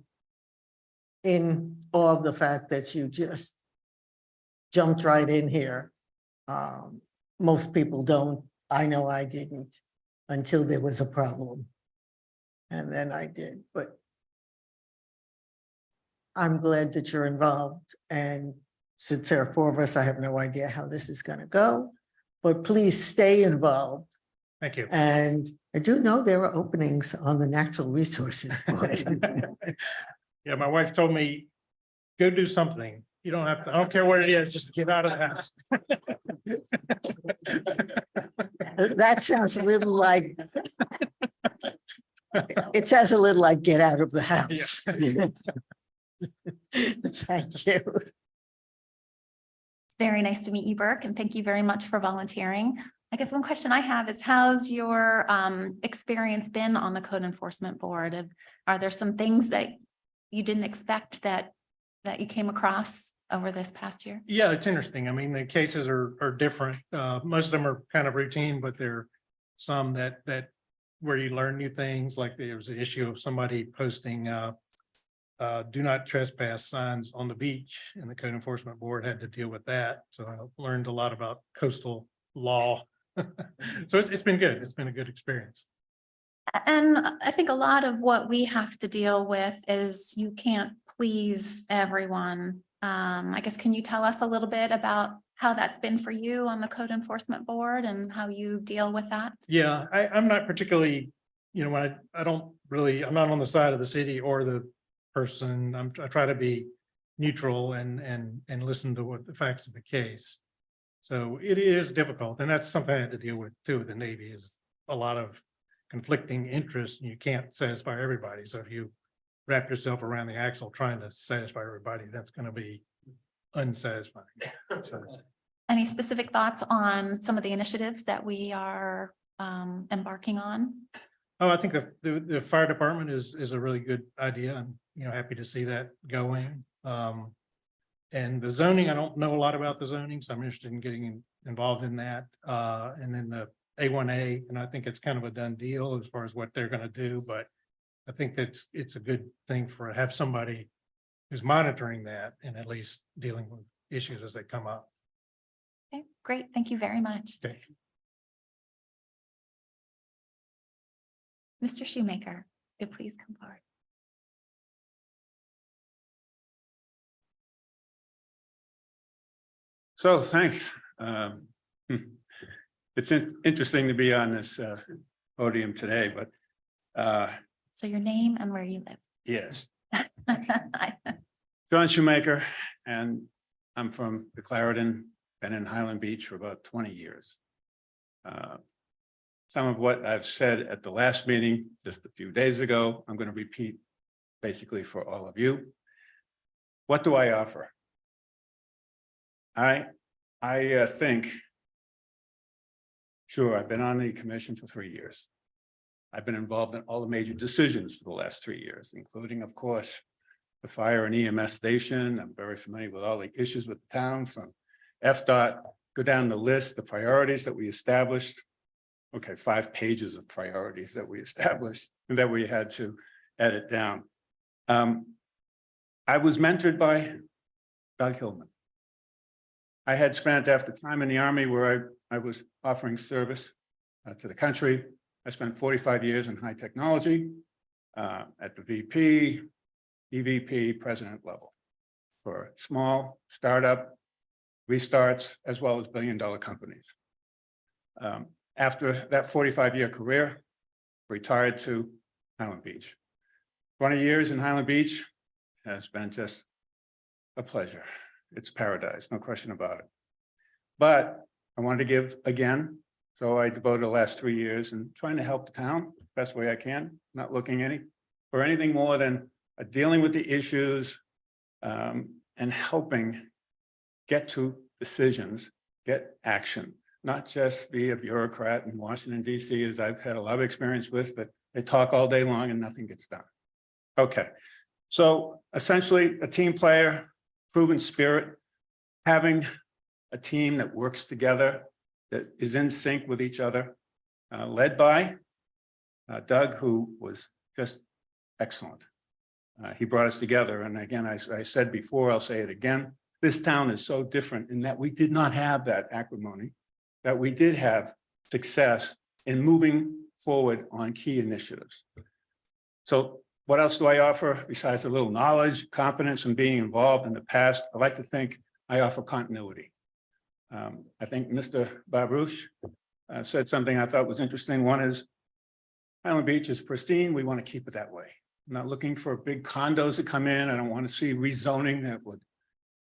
in awe of the fact that you just jumped right in here. Most people don't. I know I didn't until there was a problem. And then I did, but I'm glad that you're involved, and since there are four of us, I have no idea how this is going to go, but please stay involved. Thank you. And I do know there are openings on the Natural Resources Board. Yeah, my wife told me, go do something. You don't have to, I don't care what it is, just get out of the house. That sounds a little like, it sounds a little like get out of the house. Thank you. It's very nice to meet you, Burke, and thank you very much for volunteering. I guess one question I have is, how's your experience been on the Code Enforcement Board? Are there some things that you didn't expect that you came across over this past year? Yeah, it's interesting. I mean, the cases are different. Most of them are kind of routine, but there are some that where you learn new things, like there was an issue of somebody posting do not trespass signs on the beach, and the Code Enforcement Board had to deal with that. So I learned a lot about coastal law. So it's been good. It's been a good experience. And I think a lot of what we have to deal with is you can't please everyone. I guess, can you tell us a little bit about how that's been for you on the code enforcement board and how you deal with that? Yeah, I'm not particularly, you know, I don't really, I'm not on the side of the city or the person. I try to be neutral and listen to what the facts of the case. So it is difficult, and that's something I had to deal with too. With the Navy is a lot of conflicting interests, and you can't satisfy everybody. So if you wrap yourself around the axle trying to satisfy everybody, that's going to be unsatisfying. So, Any specific thoughts on some of the initiatives that we are embarking on? oh, I think the fire department is a really good idea. I'm, you know, happy to see that going. And the zoning, I don't know a lot about the zoning, so I'm interested in getting involved in that. And then the A1A, and I think it's kind of a done deal as far as what they're gonna do, but I think it's a good thing have somebody who's monitoring that and at least dealing with issues as they come up. Okay, great. Thank you very much. Okay. Mr. Shoemaker, if you please come forward. So thanks. It's interesting to be on this podium today, but So your name and where you live. yes, John Shoemaker, and I'm from the Clarendon, been in Highland Beach for about 20 years. Some of what I've said at the last meeting just a few days ago, I'm going to repeat basically for all of you. What do I offer? I think, sure, I've been on the commission for 3 years. I've been involved in all the major decisions for the last 3 years, including, of course, the fire and EMS station. I'm very familiar with all the issues with the town, from FDOT, go down the list, the priorities that we established. Okay, 5 pages of priorities that we established and that we had to edit down. I was mentored by Doug Hillman. I had spent, after time in the Army where I was offering service to the country, I spent 45 years in high technology at the VP, EVP, president level for small startup restarts, as well as billion-dollar companies. After that 45-year career, retired to Highland Beach. 20 years in Highland Beach has been just a pleasure. It's paradise, no question about it. But I wanted to give again, so I devoted the last 3 years in trying to help the town best way I can, not looking for anything more than dealing with the issues and helping get to decisions, get action, not just be a bureaucrat in Washington, D.C., as I've had a lot of experience with, that they talk all day long and nothing gets done. Okay, so essentially a team player, proven spirit, having a team that works together, that is in sync with each other, led by Doug, who was just excellent. He brought us together. And again, I said before, I'll say it again, this town is so different in that we did not have that acrimony, that we did have success in moving forward on key initiatives. So what else do I offer besides a little knowledge, competence, and being involved in the past? I like to think I offer continuity. I think Mr. Baruch said something I thought was interesting. One is Highland Beach is pristine. We want to keep it that way. I'm not looking for big condos to come in. I don't want to see rezoning that would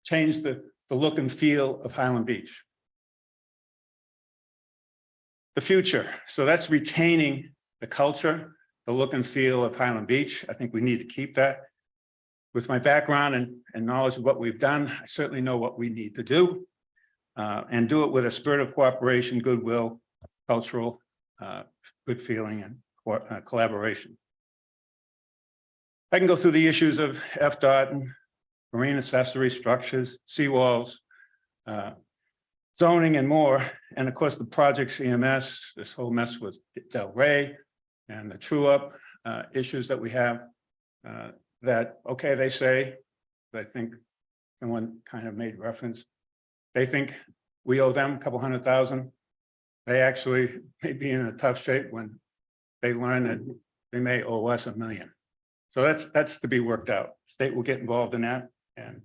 change the look and feel of Highland Beach. The future. So that's retaining the culture, the look and feel of Highland Beach. I think we need to keep that. With my background and knowledge of what we've done, I certainly know what we need to do and do it with a spirit of cooperation, goodwill, cultural, good feeling, and collaboration. I can go through the issues of FDOT and marine accessory structures, seawalls, zoning and more. And of course, the projects EMS, this whole mess with Del Rey and the true up issues that we have that, okay, they say, but I think someone kind of made reference. They think we owe them a couple $100,000. They actually may be in a tough shape when they learn that they may owe us $1 million. So that's to be worked out. State will get involved in that. And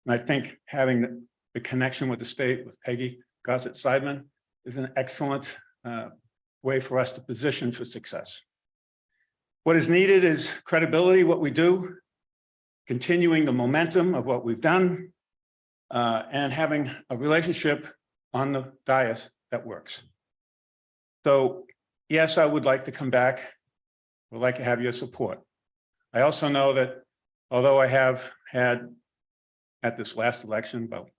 I think having the connection with the state, with Peggy Gossett Seidman, is an excellent way for us to position for success. What is needed is credibility, what we do, continuing the momentum of what we've done, and having a relationship on the dais that works. So yes, I would like to come back. Would like to have your support. I also know that although I have had at this last election, about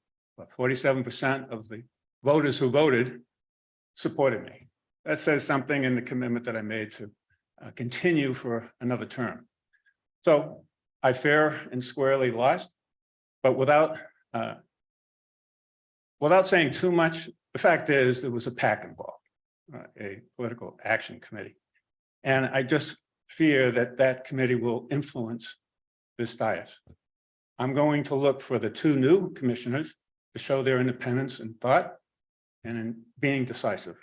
47% of the voters who voted supported me. That says something in the commitment that I made to continue for another term. So I fair and squarely lost, but without saying too much, the fact is there was a PAC involved, a political action committee. And I just fear that that committee will influence this dais. I'm going to look for the two new commissioners to show their independence in thought and in being decisive,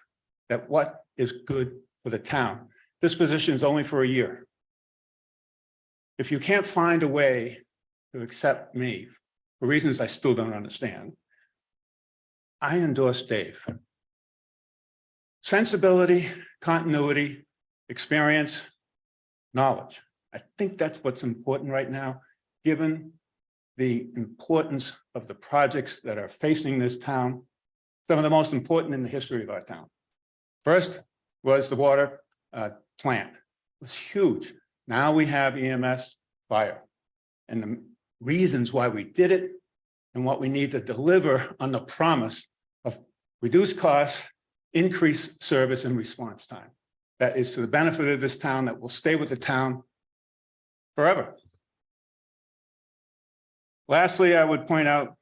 that what is good for the town. This position is only for a year. If you can't find a way to accept me for reasons I still don't understand, I endorse Dave. Sensibility, continuity, experience, knowledge. I think that's what's important right now, given the importance of the projects that are facing this town, some of the most important in the history of our town. First was the water plant. It was huge. Now we have EMS fire. And the reasons why we did it and what we need to deliver on the promise of reduced costs, increased service and response time. That is to the benefit of this town, that will stay with the town forever. Lastly, I would point out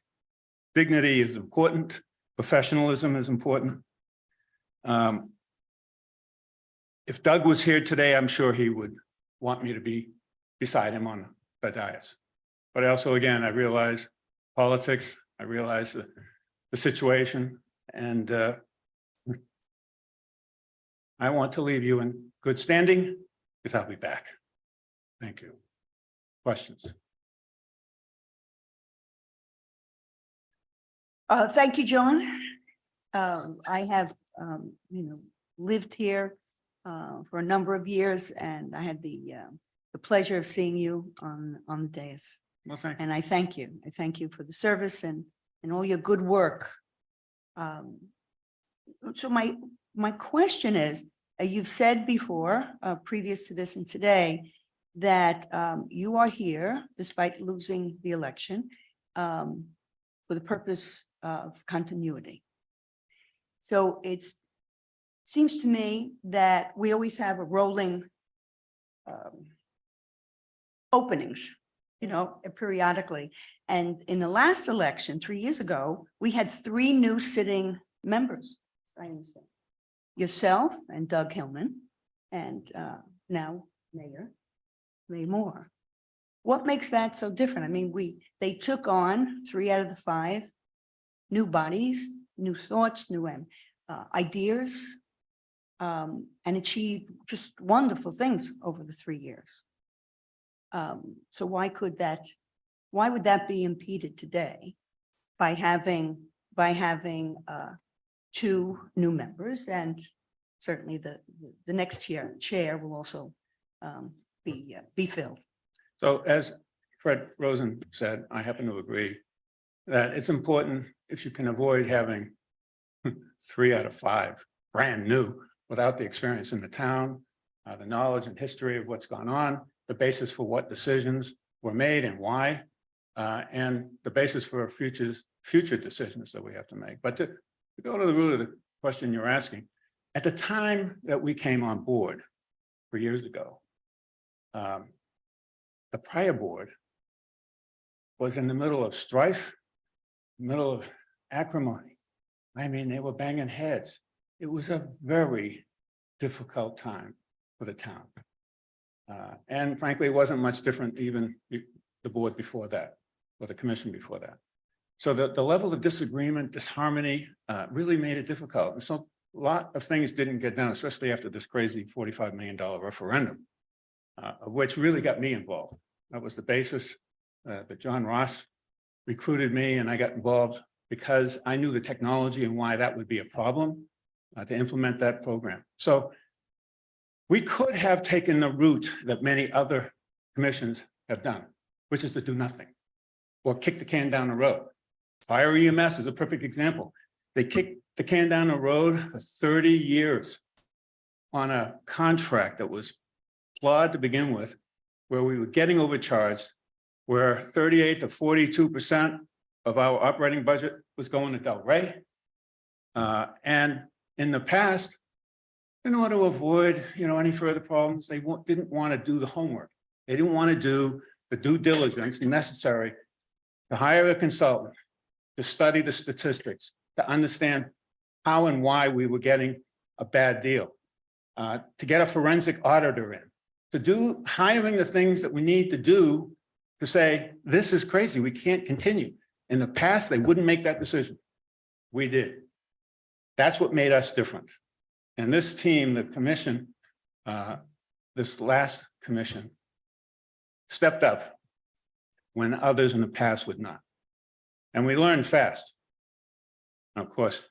dignity is important. Professionalism is important. If Doug was here today, I'm sure he would want me to be beside him on the dais. But also, again, I realize politics, I realize the situation, and I want to leave you in good standing because I'll be back. Thank you. Questions? Thank you, John. I have, lived here for a number of years, and I had the pleasure of seeing you on the dais. Well, thank you. And I thank you. I thank you for the service and all your good work. So my question is, you've said before, previous to this and today, that you are here despite losing the election for the purpose of continuity. So it seems to me that we always have a rolling openings, periodically. And in the last election, 3 years ago, we had 3 new sitting members. I understand. Yourself and Doug Hillman, and now Mayor Moore. What makes that so different? I mean, they took on 3 out of the 5 new bodies, new thoughts, new ideas, and achieved just wonderful things over the 3 years. So why would that be impeded today by having 2 new members, and certainly the next chair will also be filled? So as Fred Rosen said, I happen to agree that it's important if you can avoid having 3 out of 5 brand new without the experience in the town, the knowledge and history of what's gone on, the basis for what decisions were made and why, and the basis for future decisions that we have to make. But to go to the root of the question you're asking, at the time that we came on board 3 years ago, the prior board was in the middle of strife, middle of acrimony. I mean, they were banging heads. It was a very difficult time for the town. And frankly, it wasn't much different even the board before that, or the commission before that. So the level of disagreement, disharmony really made it difficult. And so a lot of things didn't get done, especially after this crazy $45 million referendum, which really got me involved. That was the basis that John Ross recruited me, and I got involved because I knew the technology and why that would be a problem to implement that program. So we could have taken the route that many other commissions have done, which is to do nothing or kick the can down the road. Fire EMS is a perfect example. They kicked the can down the road for 30 years on a contract that was flawed to begin with, where we were getting overcharged, where 38 to 42% of our operating budget was going to Delray. And in the past, in order to avoid, any further problems, they didn't want to do the homework. They didn't want to do the due diligence necessary to hire a consultant, to study the statistics, to understand how and why we were getting a bad deal, to get a forensic auditor in, to do hiring the things that we need to do to say, this is crazy, we can't continue. In the past, they wouldn't make that decision. We did. That's what made us different. And this team, the commission, this last commission, stepped up when others in the past would not. And we learned fast. And of course,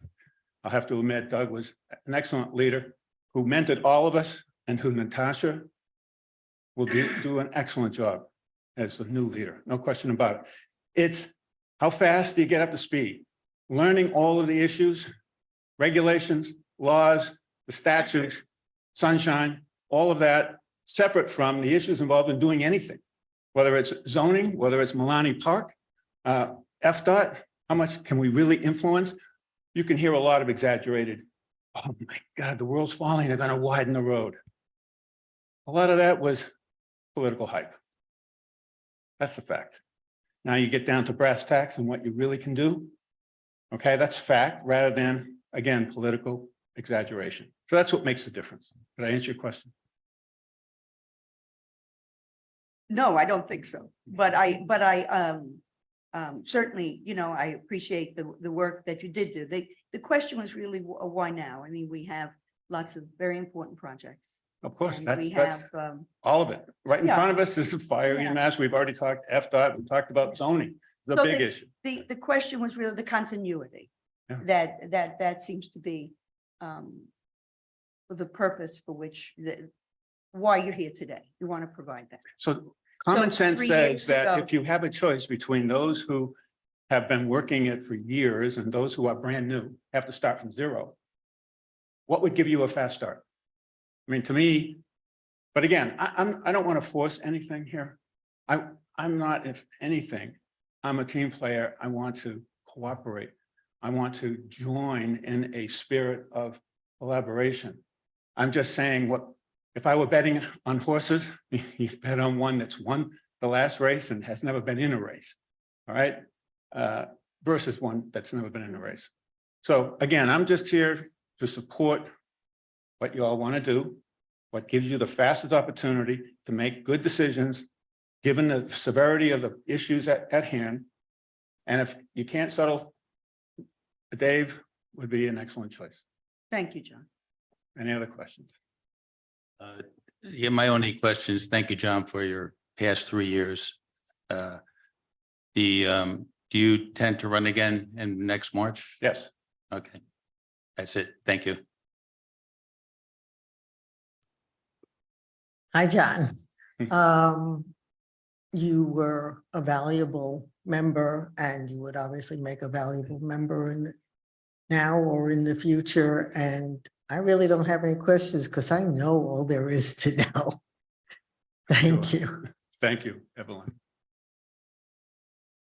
I'll have to admit, Doug was an excellent leader who mentored all of us, and who Natasha will do an excellent job as the new leader. No question about it. It's how fast do you get up to speed? Learning all of the issues, regulations, laws, the statutes, sunshine, all of that, separate from the issues involved in doing anything, whether it's zoning, whether it's Milani Park, FDOT, how much can we really influence? You can hear a lot of exaggerated, oh my God, the world's falling, they're going to widen the road. A lot of that was political hype. That's the fact. Now you get down to brass tacks and what you really can do. Okay, that's fact rather than, again, political exaggeration. So that's what makes the difference. Did I answer your question? No, I don't think so. But I certainly, I appreciate the work that you did do. The question was really why now? I mean, we have lots of very important projects. Of course, And that's we have, all of it. Right in yeah. front of us is the fire Yeah. EMS. We've already talked FDOT, we talked about zoning, the So big issue. the question was really the continuity. Yeah. That seems to be the purpose for which why you're here today. You want to provide that. So common sense 3 says years that ago- if you have a choice between those who have been working it for years and those who are brand new, have to start from zero, what would give you a fast start? I mean, to me, but again, I don't want to force anything here. I'm not, if anything, I'm a team player. I want to cooperate. I want to join in a spirit of collaboration. I'm just saying if I were betting on horses, you bet on one that's won the last race and has never been in a race, all right? Versus one that's never been in a race. So again, I'm just here to support what you all want to do, what gives you the fastest opportunity to make good decisions, given the severity of the issues at hand. And if you can't settle, Dave would be an excellent choice. Thank you, John. Any other questions? Yeah, my only questions, thank you, John, for your past 3 years. Do you tend to run again in next March? Yes. Okay, that's it. Thank you. Hi, John. You were a valuable member and you would obviously make a valuable member now or in the future. And I really don't have any questions because I know all there is to know. Thank you. Thank you, Evelyn.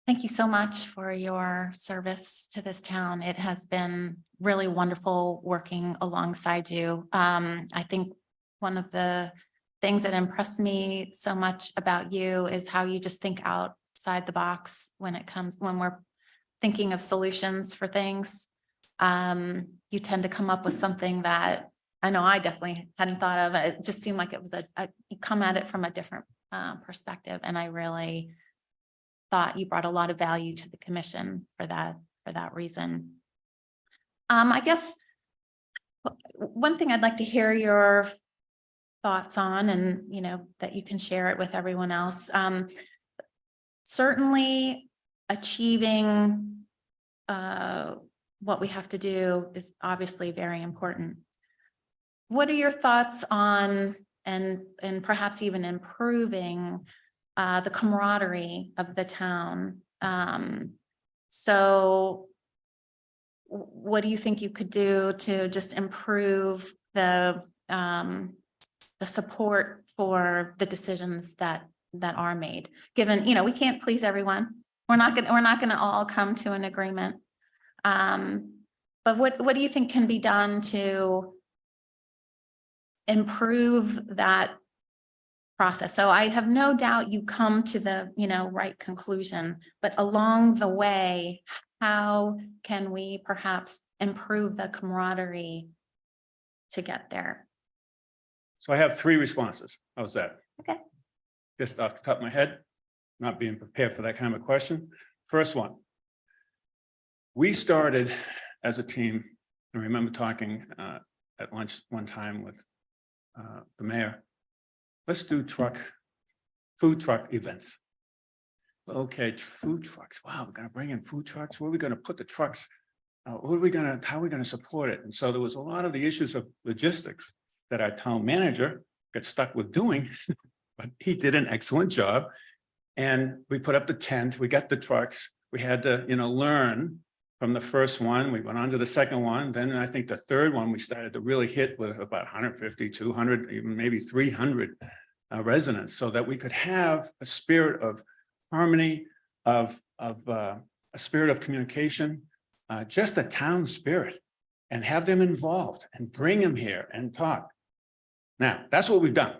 Thank you so much for your service to this town. It has been really wonderful working alongside you. I think one of the things that impressed me so much about you is how you just think outside the box when we're thinking of solutions for things. You tend to come up with something that I know I definitely hadn't thought of. It just seemed like it was you come at it from a different perspective, and I really thought you brought a lot of value to the commission for that reason. I guess one thing I'd like to hear your thoughts on, and that you can share it with everyone else. Certainly achieving what we have to do is obviously very important. What are your thoughts on and perhaps even improving the camaraderie of the town? So what do you think you could do to just improve the support for the decisions that are made? Given, we can't please everyone. We're not gonna all come to an agreement. But what do you think can be done to improve that process? So I have no doubt you come to the, right conclusion, but along the way, how can we perhaps improve the camaraderie to get there? So I have 3 responses. How's that? Okay. Just off the top of my head, not being prepared for that kind of a question. First one. We started as a team, I remember talking at lunch one time with the mayor. Let's do food truck events. Okay, food trucks. Wow, we're gonna bring in food trucks. Where are we gonna put the trucks? How are we gonna support it? And so there was a lot of the issues of logistics that our town manager got stuck with doing, but he did an excellent job. And we put up the tent, we got the trucks, we had to, learn from the first one, we went on to the second one. Then I think the third one, we started to really hit with about 150, 200, even maybe 300 residents, so that we could have a spirit of harmony, of a spirit of communication, just a town spirit, and have them involved and bring them here and talk. Now, that's what we've done.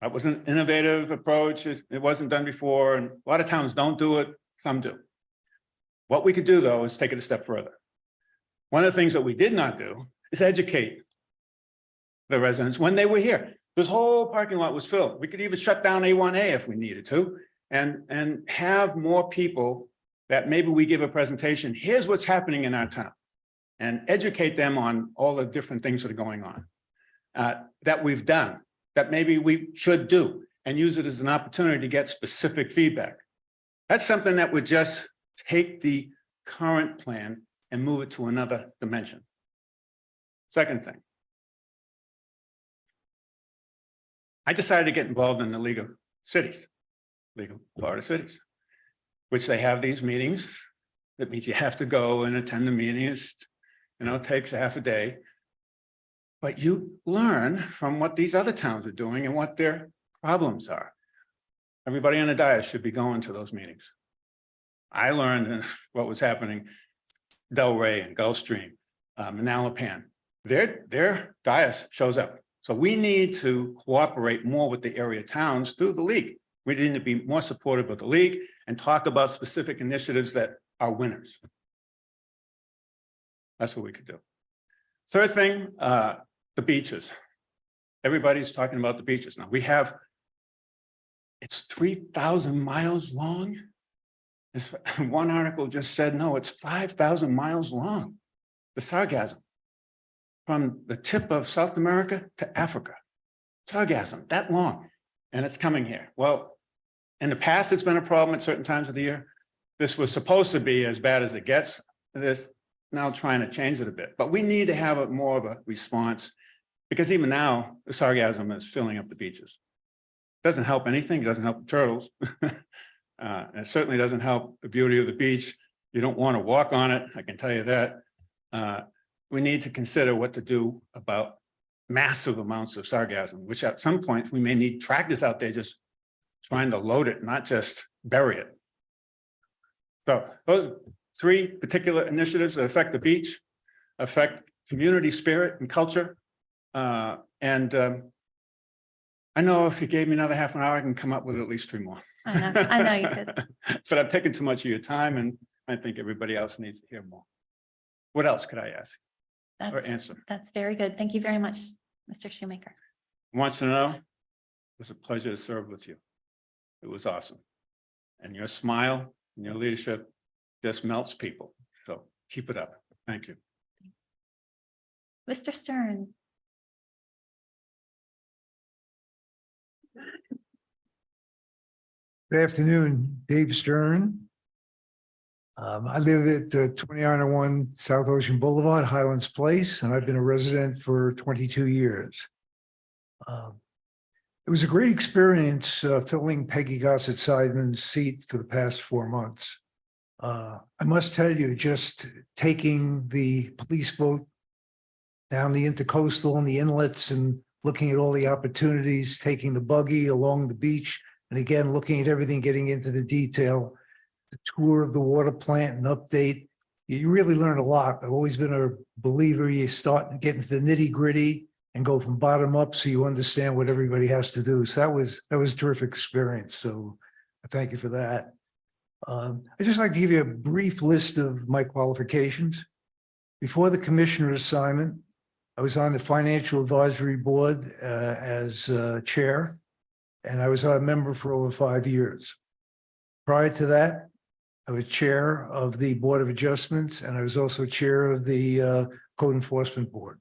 That was an innovative approach. It wasn't done before, and a lot of towns don't do it, some do. What we could do, though, is take it a step further. One of the things that we did not do is educate the residents when they were here. This whole parking lot was filled. We could even shut down A1A if we needed to, and have more people that maybe we give a presentation. Here's what's happening in our town, and educate them on all the different things that are going on that we've done, that maybe we should do, and use it as an opportunity to get specific feedback. That's something that would just take the current plan and move it to another dimension. Second thing. I decided to get involved in the League of Cities, League of Florida Cities, which they have these meetings. That means you have to go and attend the meetings. It takes a half a day. But you learn from what these other towns are doing and what their problems are. Everybody on the dais should be going to those meetings. I learned what was happening, Delray and Gulfstream, Manalapan. Their dais shows up. So we need to cooperate more with the area towns through the league. We need to be more supportive of the league and talk about specific initiatives that are winners. That's what we could do. Third thing, the beaches. Everybody's talking about the beaches. Now it's 3,000 miles long. One article just said, no, it's 5,000 miles long. The Sargassum, from the tip of South America to Africa. Sargassum, that long, and it's coming here. Well, in the past, it's been a problem at certain times of the year. This was supposed to be as bad as it gets. This now trying to change it a bit, but we need to have more of a response, because even now the sargassum is filling up the beaches. Doesn't help anything. It doesn't help the turtles. It certainly doesn't help the beauty of the beach. You don't want to walk on it, I can tell you that. We need to consider what to do about massive amounts of sargassum, which at some point we may need tractors out there just trying to load it, not just bury it. So those 3 particular initiatives that affect the beach, affect community spirit and culture. I know if you gave me another half an hour, I can come up with at least 3 more. I know you could. But I'm taking too much of your time, and I think everybody else needs to hear more. What else could I ask or answer? That's very good. Thank you very much, Mr. Shoemaker. Wants to know? It was a pleasure to serve with you. It was awesome. And your smile and your leadership just melts people. So keep it up. Thank you. Mr. Stern. Good afternoon, Dave Stern, I live at 2001 South Ocean Boulevard, Highlands Place, and I've been a resident for 22 years. It was a great experience filling Peggy Gossett Sideman's seat for the past 4 months. I must tell you, just taking the police boat down the intercoastal and the inlets and looking at all the opportunities, taking the buggy along the beach, and again, looking at everything, getting into the detail, the tour of the water plant and update. You really learn a lot. I've always been a believer. You start and get into the nitty gritty and go from bottom up so you understand what everybody has to do. So that was a terrific experience. So I thank you for that. I'd just like to give you a brief list of my qualifications. Before the commissioner assignment, I was on the Financial Advisory Board as chair, and I was a member for over 5 years. Prior to that, I was chair of the Board of Adjustments, and I was also chair of the Code Enforcement Board.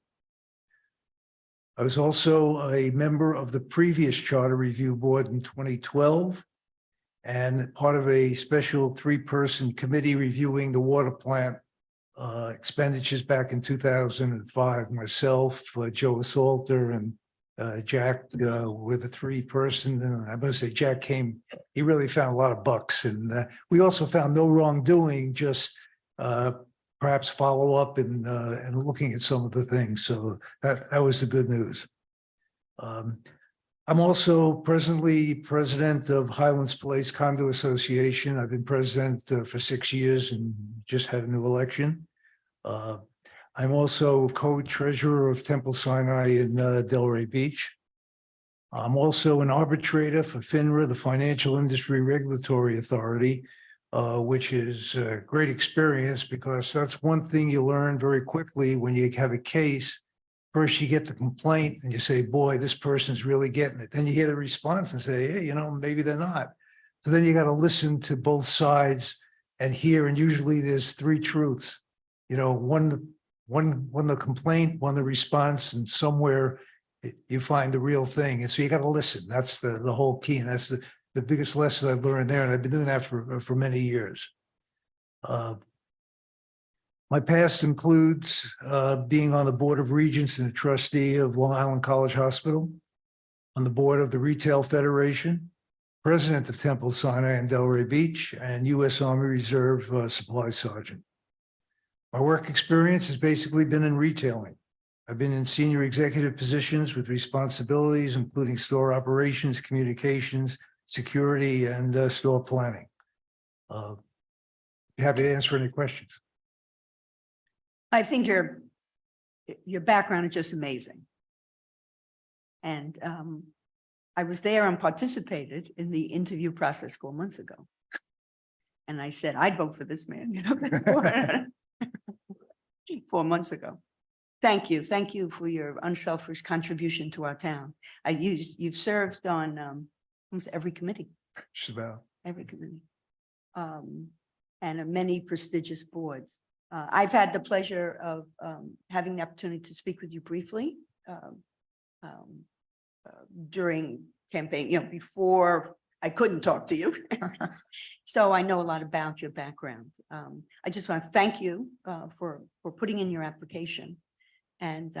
I was also a member of the previous Charter Review Board in 2012, and part of a special 3-person committee reviewing the water plant expenditures back in 2005. Myself, Joe Salter, and Jack were the 3-person. And I must say, Jack came, he really found a lot of bucks. And we also found no wrongdoing, just perhaps follow up and looking at some of the things. So that was the good news. I'm also presently president of Highlands Place Condo Association. I've been president for 6 years and just had a new election. I'm also co-treasurer of Temple Sinai in Delray Beach. I'm also an arbitrator for FINRA, the Financial Industry Regulatory Authority, which is a great experience because that's one thing you learn very quickly when you have a case. First, you get the complaint and you say, boy, this person's really getting it. Then you hear the response and say, hey, maybe they're not. So then you got to listen to both sides and hear, and usually there's 3 truths. One the complaint, one the response, and somewhere you find the real thing. And so you got to listen. That's the whole key. And that's the biggest lesson I've learned there. And I've been doing that for many years. My past includes being on the Board of Regents and a trustee of Long Island College Hospital, on the board of the Retail Federation, president of Temple Sinai and Delray Beach, and U.S. Army Reserve Supply Sergeant. My work experience has basically been in retailing. I've been in senior executive positions with responsibilities, including store operations, communications, security, and store planning. Happy to answer any questions. I think your background is just amazing. And I was there and participated in the interview process 4 months ago. And I said, I'd vote for this man, 4 months ago. Thank you. Thank you for your unselfish contribution to our town. You've served on almost every committee. Just about. Every committee. And many prestigious boards. I've had the pleasure of having the opportunity to speak with you briefly during campaign, before I couldn't talk to you. So I know a lot about your background. I just want to thank you for putting in your application. And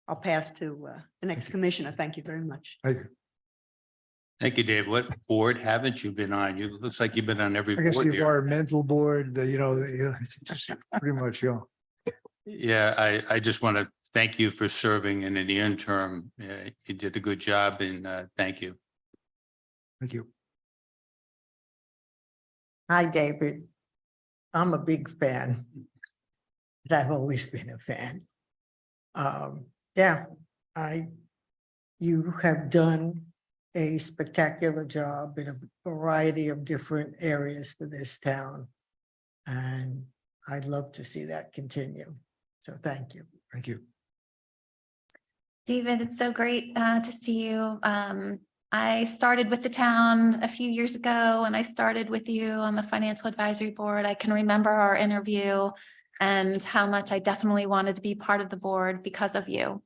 I'll pass to the next commissioner. Thank you very much. Thank you. Thank you, Dave. What board haven't you been on? You looks like you've been on every I guess board the here. environmental board, just pretty much, Yeah, I just want to thank you for serving and in the interim. You did a good job, and thank you. Thank you. Hi, David. I'm a big fan. I've always been a fan. You have done a spectacular job in a variety of different areas for this town. And I'd love to see that continue. So thank you. Thank you. David, it's so great to see you. I started with the town a few years ago, and I started with you on the Financial Advisory Board. I can remember our interview and how much I definitely wanted to be part of the board because of you.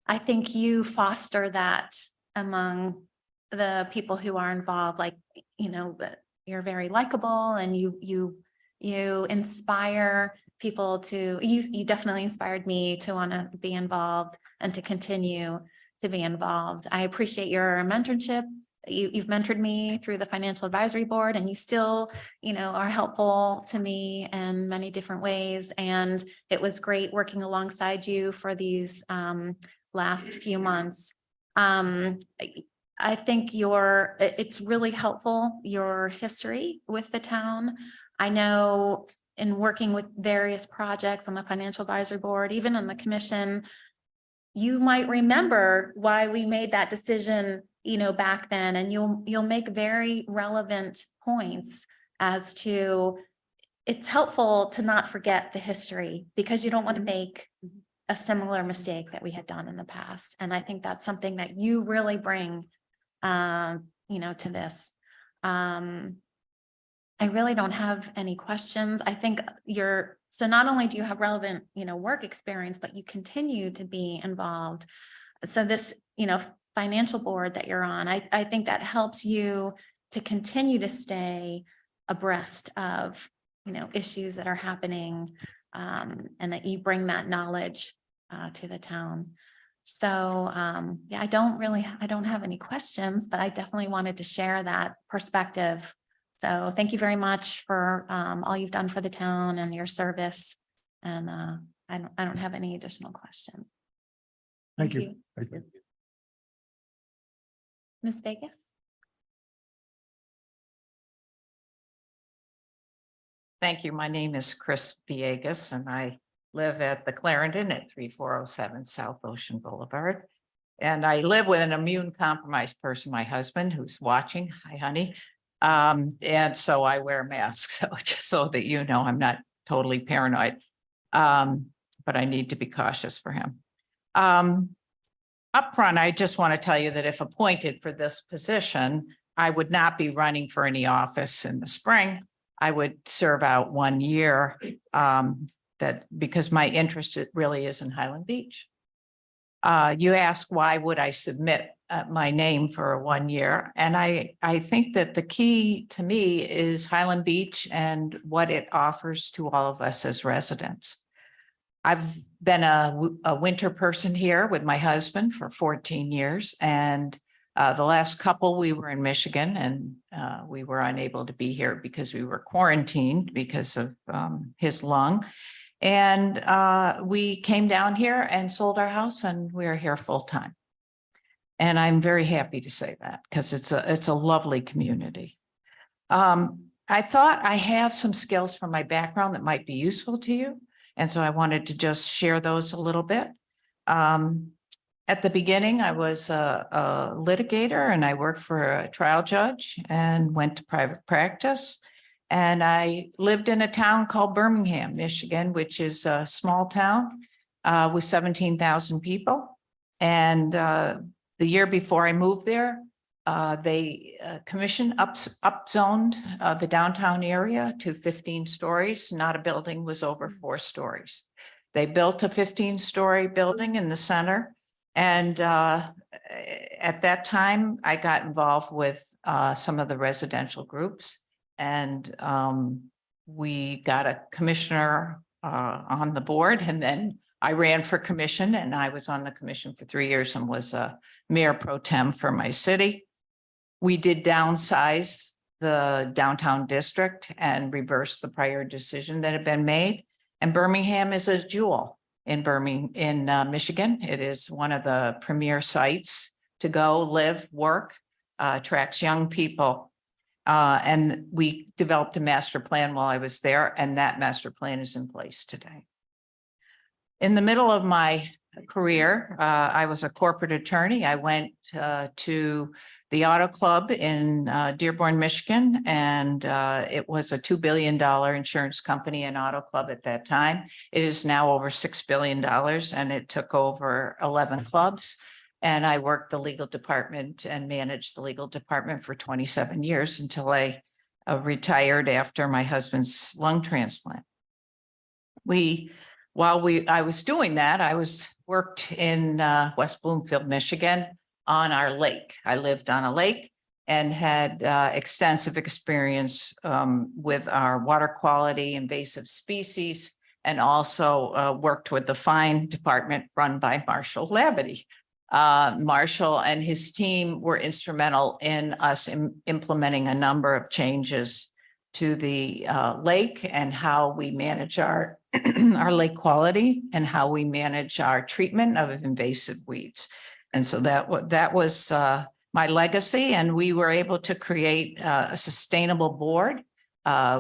I think you foster that among the people who are involved, that you're very likable and you You inspire people to, you definitely inspired me to want to be involved and to continue to be involved. I appreciate your mentorship. You've mentored me through the Financial Advisory Board, and you still, are helpful to me in many different ways. And it was great working alongside you for these last few months. I think it's really helpful, your history with the town. I know in working with various projects on the Financial Advisory Board, even on the commission, you might remember why we made that decision, back then, and you'll make very relevant points as to it's helpful to not forget the history, because you don't want to make a similar mistake that we had done in the past. And I think that's something that you really bring, to this. I really don't have any questions. I think so not only do you have relevant, work experience, but you continue to be involved. So this, financial board that you're on, I think that helps you to continue to stay abreast of, issues that are happening, and that you bring that knowledge to the town. So yeah, I don't have any questions, but I definitely wanted to share that perspective. So thank you very much for all you've done for the town and your service. And I don't have any additional questions. Thank you. Thank you. Ms. Vegas? Thank you. My name is Chris Villegas, and I live at the Clarendon at 3407 South Ocean Boulevard. And I live with an immune compromised person, my husband, who's watching. Hi, honey. And so I wear masks, so just so that I'm not totally paranoid. But I need to be cautious for him. Up front, I just want to tell you that if appointed for this position, I would not be running for any office in the spring. I would serve out 1 year, because my interest really is in Highland Beach. You ask, why would I submit my name for 1 year? And I think that the key to me is Highland Beach and what it offers to all of us as residents. I've been a winter person here with my husband for 14 years. And the last couple, we were in Michigan, and we were unable to be here because we were quarantined because of his lung. And we came down here and sold our house, and we're here full time. And I'm very happy to say that, because it's a lovely community. I thought I have some skills from my background that might be useful to you. And so I wanted to just share those a little bit. At the beginning, I was a litigator, and I worked for a trial judge and went to private practice. And I lived in a town called Birmingham, Michigan, which is a small town with 17,000 people. And the year before I moved there, they commissioned upzoned the downtown area to 15 stories. Not a building was over 4 stories. They built a 15-story building in the center. And at that time, I got involved with some of the residential groups. And we got a commissioner on the board, and then I ran for commission, and I was on the commission for 3 years and was a mayor pro tem for my city. We did downsize the downtown district and reverse the prior decision that had been made. And Birmingham is a jewel in Michigan. It is one of the premier sites to go live, work, attracts young people. And we developed a master plan while I was there, and that master plan is in place today. In the middle of my career, I was a corporate attorney. I went to the Auto Club in Dearborn, Michigan, and it was a $2 billion insurance company and auto club at that time. It is now over $6 billion, and it took over 11 clubs. And I worked the legal department and managed the legal department for 27 years until I retired after my husband's lung transplant. While I was doing that, I worked in West Bloomfield, Michigan, on our lake. I lived on a lake, and had extensive experience with our water quality, invasive species, and also worked with the fine department run by Marshall Labadie. Marshall and his team were instrumental in us implementing a number of changes to the lake and how we manage our our lake quality and how we manage our treatment of invasive weeds. And so that was my legacy, and we were able to create a sustainable board.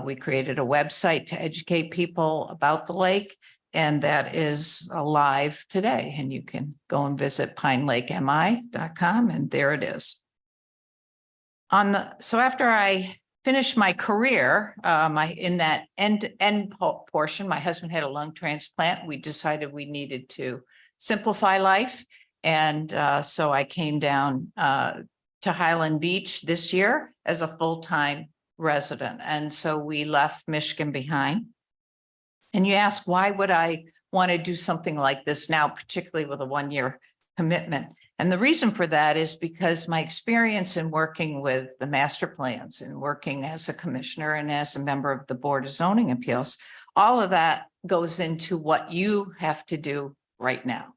We created a website to educate people about the lake, and that is alive today. And you can go and visit pinelakemi.com, and there it is. So after I finished my career, in that end portion, my husband had a lung transplant. We decided we needed to simplify life. And so I came down to Highland Beach this year as a full-time resident. And so we left Michigan behind. And you ask, why would I want to do something like this now, particularly with a one-year commitment? And the reason for that is because my experience in working with the master plans and working as a commissioner and as a member of the Board of Zoning Appeals, all of that goes into what you have to do right now.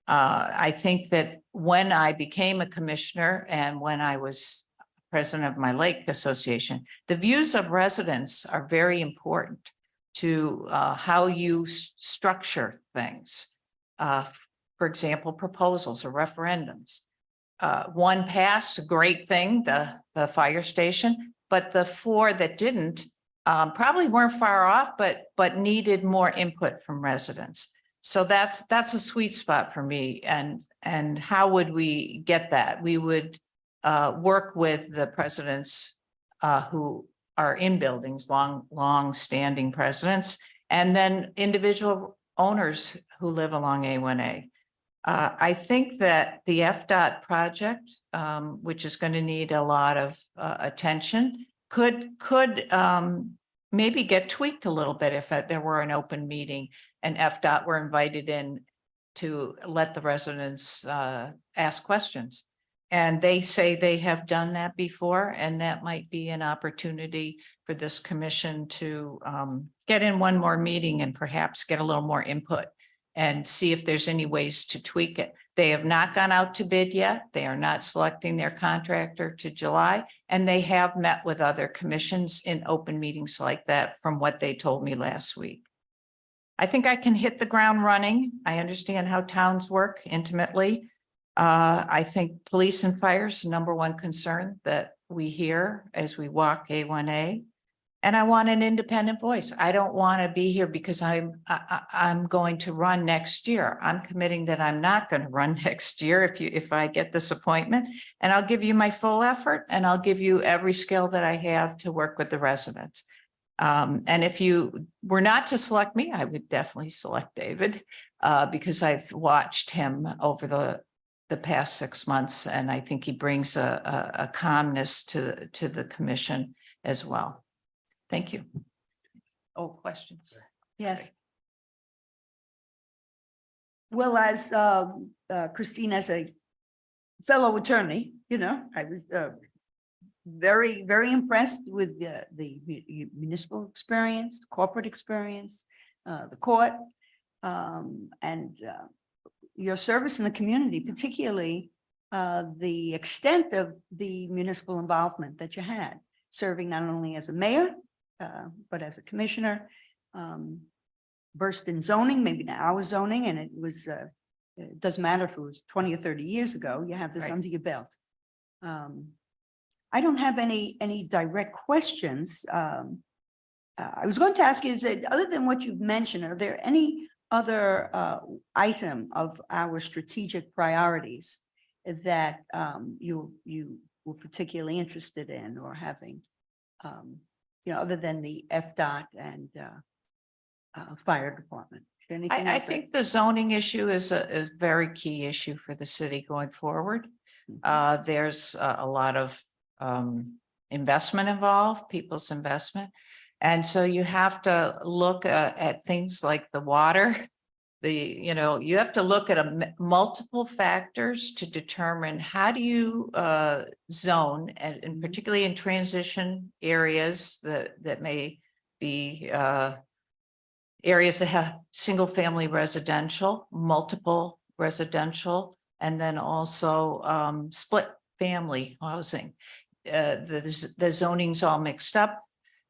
I think that when I became a commissioner and when I was president of my lake association, the views of residents are very important to how you structure things. For example, proposals or referendums. One passed, a great thing, the fire station, but the 4 that didn't probably weren't far off, but needed more input from residents. So that's a sweet spot for me. And how would we get that? We would work with the presidents who are in buildings, long-standing presidents, and then individual owners who live along A1A. I think that the FDOT project, which is going to need a lot of attention, could maybe get tweaked a little bit if there were an open meeting and FDOT were invited in to let the residents ask questions. And they say they have done that before, and that might be an opportunity for this commission to get in one more meeting and perhaps get a little more input and see if there's any ways to tweak it. They have not gone out to bid yet. They are not selecting their contractor to July, and they have met with other commissions in open meetings like that from what they told me last week. I think I can hit the ground running. I understand how towns work intimately. I think police and fire is the #1 concern that we hear as we walk A1A. And I want an independent voice. I don't want to be here because I'm going to run next year. I'm committing that I'm not going to run next year if I get this appointment. And I'll give you my full effort, and I'll give you every skill that I have to work with the residents. And if you were not to select me, I would definitely select David because I've watched him over the past 6 months, and I think he brings a calmness to the commission as well. Thank you. Oh, questions? Yes. Well, as Christine, as a fellow attorney, I was very, very impressed with the municipal experience, corporate experience, the court, and your service in the community, particularly the extent of the municipal involvement that you had, serving not only as a mayor, but as a commissioner, versed in zoning, maybe now I was zoning, and it doesn't matter if it was 20 or 30 years ago, you have this Right. under your belt. I don't have any direct questions. I was going to ask you, is that other than what you've mentioned, are there any other item of our strategic priorities that you were particularly interested in or having, other than the FDOT and fire department? Anything I else that- think the zoning issue is a very key issue for the city going forward. There's a lot of investment involved, people's investment. And so you have to look at things like the water, you have to look at multiple factors to determine how do you zone, and particularly in transition areas that may be areas that have single family residential, multiple residential, and then also split family housing. The zoning's all mixed up.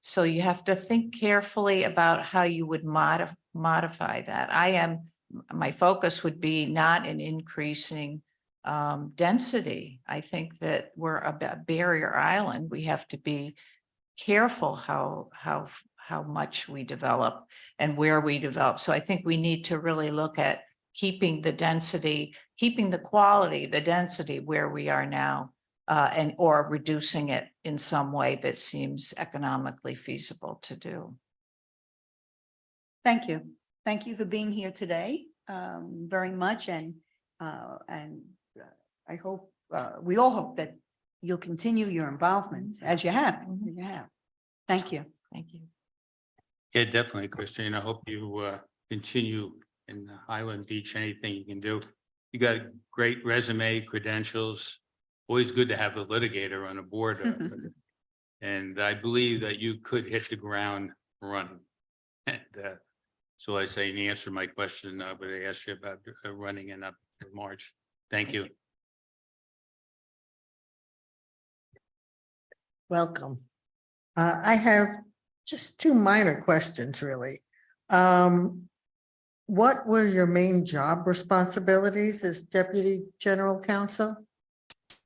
So you have to think carefully about how you would modify that. My focus would be not in increasing density. I think that we're a barrier island. We have to be careful how much we develop and where we develop. So I think we need to really look at keeping the density, keeping the quality, the density where we are now, or reducing it in some way that seems economically feasible to do. Thank you. Thank you for being here today, very much. And I hope, we all hope that you'll continue your involvement as you have. You have. Thank you. Thank you. Yeah, definitely, Christine. I hope you continue in Highland Beach, anything you can do. You got a great resume, credentials. Always good to have a litigator on a board. And I believe that you could hit the ground running. And so I say, and answer my question, but I asked you about running in March. Thank you. Welcome. I have just two minor questions, really. What were your main job responsibilities as Deputy General Counsel?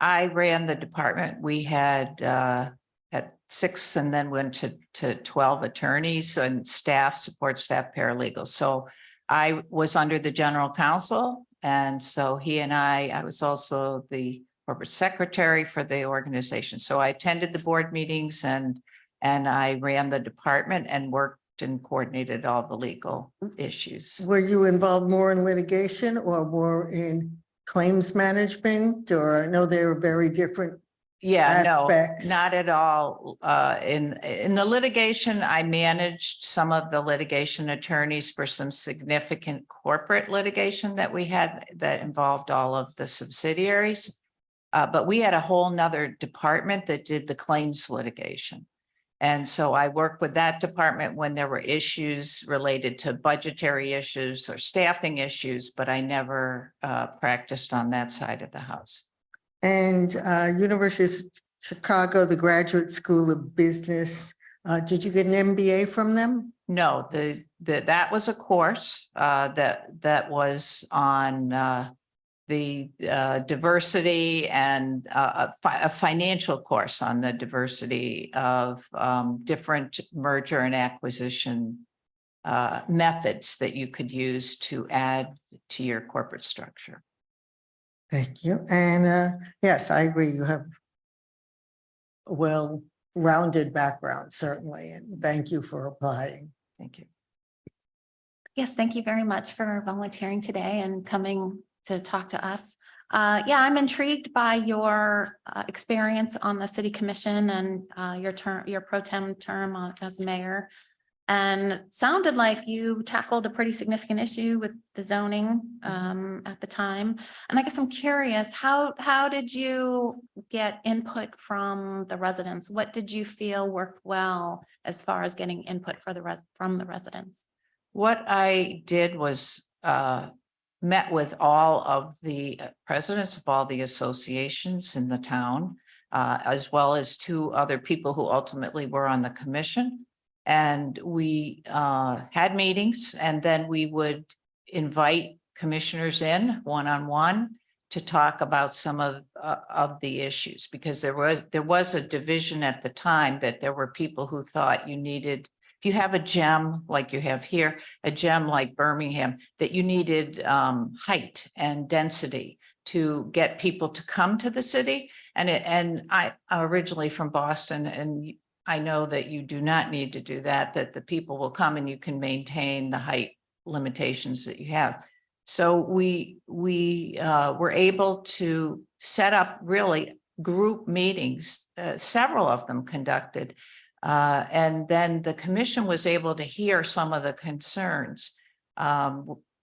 I ran the department. We had 6 and then went to 12 attorneys and staff, support staff, paralegals. So I was under the general counsel. And so he and I was also the corporate secretary for the organization. So I attended the board meetings and I ran the department and worked and coordinated all the legal issues. Were you involved more in litigation or more in claims management? Or I know they were very different. Yeah, aspects. no, not at all. In the litigation, I managed some of the litigation attorneys for some significant corporate litigation that we had that involved all of the subsidiaries. But we had a whole nother department that did the claims litigation. And so I worked with that department when there were issues related to budgetary issues or staffing issues, but I never practiced on that side of the house. And University of Chicago, the Graduate School of Business, did you get an MBA from them? No, that was a course that was on the diversity and a financial course on the diversity of different merger and acquisition methods that you could use to add to your corporate structure. Thank you. And yes, I agree. You have a well-rounded background, certainly. And thank you for applying. Thank you. Yes, thank you very much for volunteering today and coming to talk to us. Yeah, I'm intrigued by your experience on the city commission and your pro tem term as mayor. And it sounded like you tackled a pretty significant issue with the zoning at the time. And I guess I'm curious, how did you get input from the residents? What did you feel worked well as far as getting input from the residents? What I did was met with all of the presidents of all the associations in the town, as well as 2 other people who ultimately were on the commission. And we had meetings, and then we would invite commissioners in one-on-one to talk about some of the issues, because there was a division at the time that there were people who thought you needed, if you have a gem like you have here, a gem like Birmingham, that you needed height and density to get people to come to the city. And I originally from Boston, and I know that you do not need to do that, that the people will come and you can maintain the height limitations that you have. So we were able to set up really group meetings, several of them conducted. And then the commission was able to hear some of the concerns.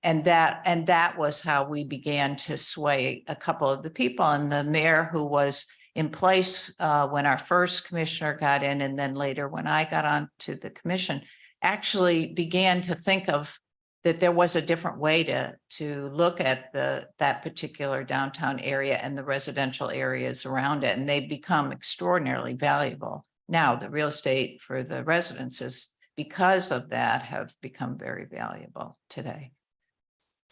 that was how we began to sway a couple of the people. And the mayor who was in place when our first commissioner got in, and then later when I got on to the commission, actually began to think of that there was a different way to look at that particular downtown area and the residential areas around it. And they've become extraordinarily valuable. Now, the real estate for the residences, because of that, have become very valuable today.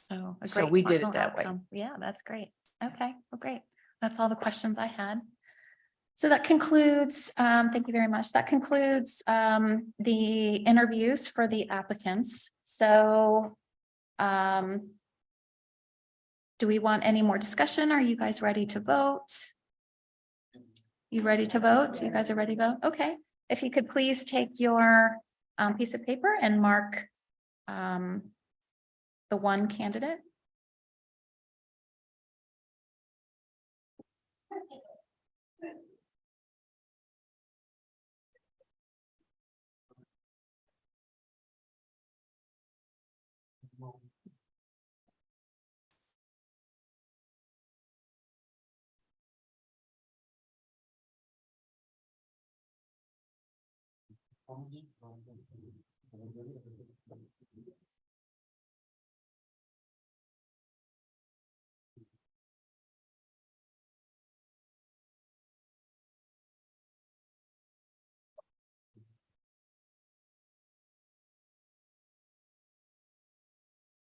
So. a So great we did it final that way. outcome. Yeah, that's great. Okay, well, great. That's all the questions I had. So that concludes, thank you very much. That concludes the interviews for the applicants. So do we want any more discussion? Are you guys ready to vote? You ready to vote? You guys are ready to vote? Okay. If you could please take your piece of paper and mark the one candidate.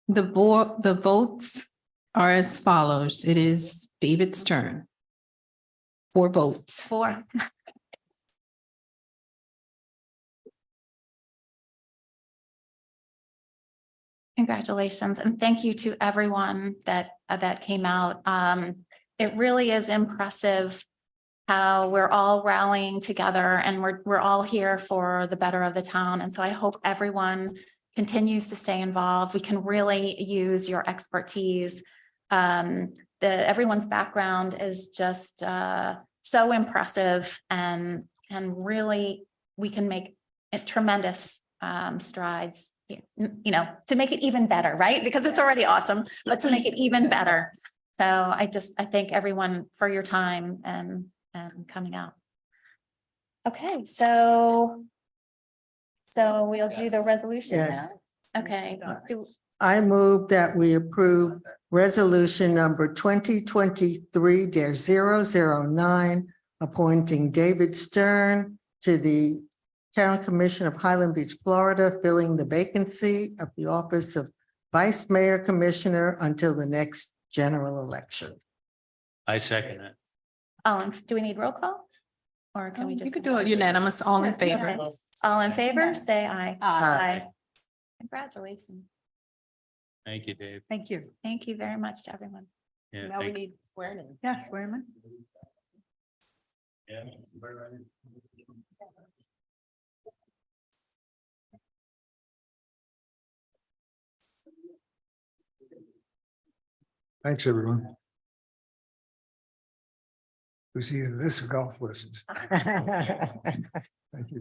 The votes are as follows. It is David's turn. 4 votes. 4. Congratulations, and thank you to everyone that came out. It really is impressive how we're all rallying together, and we're all here for the better of the town. And so I hope everyone continues to stay involved. We can really use your expertise. Everyone's background is just so impressive, and really we can make tremendous strides, you know, to make it even better, right? Because it's already awesome, but to make it even better. So I thank everyone for your time and coming out. Okay, so we'll do the resolution Yes. now. Okay. I move that we approve resolution number 2023-009, appointing David Stern to the Town Commission of Highland Beach, Florida, filling the vacancy of the office of Vice Mayor Commissioner until the next general election. I second it. Do we need roll call? Or can we just? You could do it unanimous, all in favor. Okay. All in favor, say aye. Aye. Congratulations. Thank you, Dave. Thank you. Thank you very much to everyone. Yeah, Now we thank you. need swearing in. Yeah, swear in. Yeah. Thanks, everyone. It was either this or golf lessons. Thank you.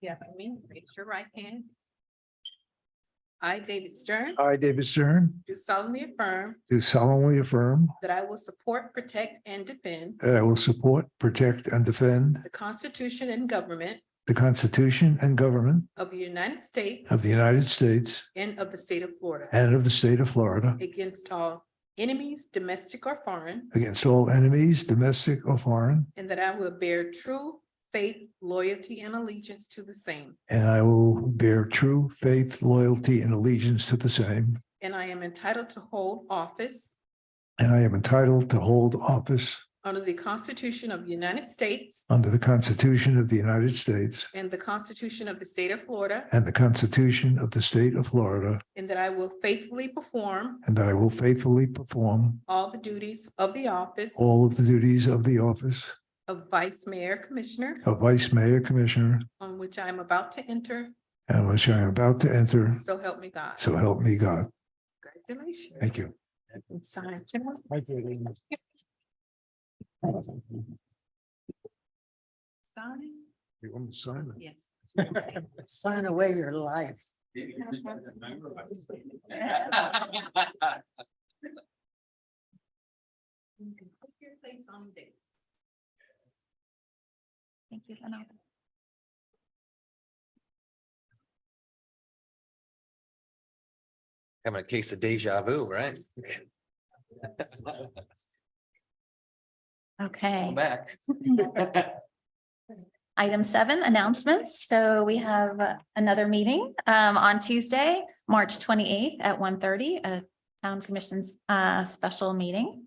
Yeah, for me, raise your right hand. I, David Stern, I, David Stern, do solemnly affirm do solemnly affirm that I will support, protect, and defend that I will support, protect, and defend the Constitution and government the Constitution and government of the United States of the United States and of the state of Florida and of the state of Florida against all enemies, domestic or foreign, against all enemies, domestic or foreign, and that I will bear true faith, loyalty, and allegiance to the same. and I will bear true faith, loyalty, and allegiance to the same. And I am entitled to hold office And I am entitled to hold office under the Constitution of the United States under the Constitution of the United States and the Constitution of the state of Florida, and the Constitution of the state of Florida, and that I will faithfully perform and that I will faithfully perform all the duties of the office all of the duties of the office of Vice Mayor Commissioner, of Vice Mayor Commissioner, on which I am about to enter. and which I am about to enter. So help me God. So help me God. Congratulations. Thank you. And sign. Sign? You want to sign it? Yes. Sign away your life. Thank you, Vanessa. Having a case of deja vu, right? Okay. I'm back. Item 7, announcements. So we have another meeting on Tuesday, March 28th at 1:30, a town commission's special meeting.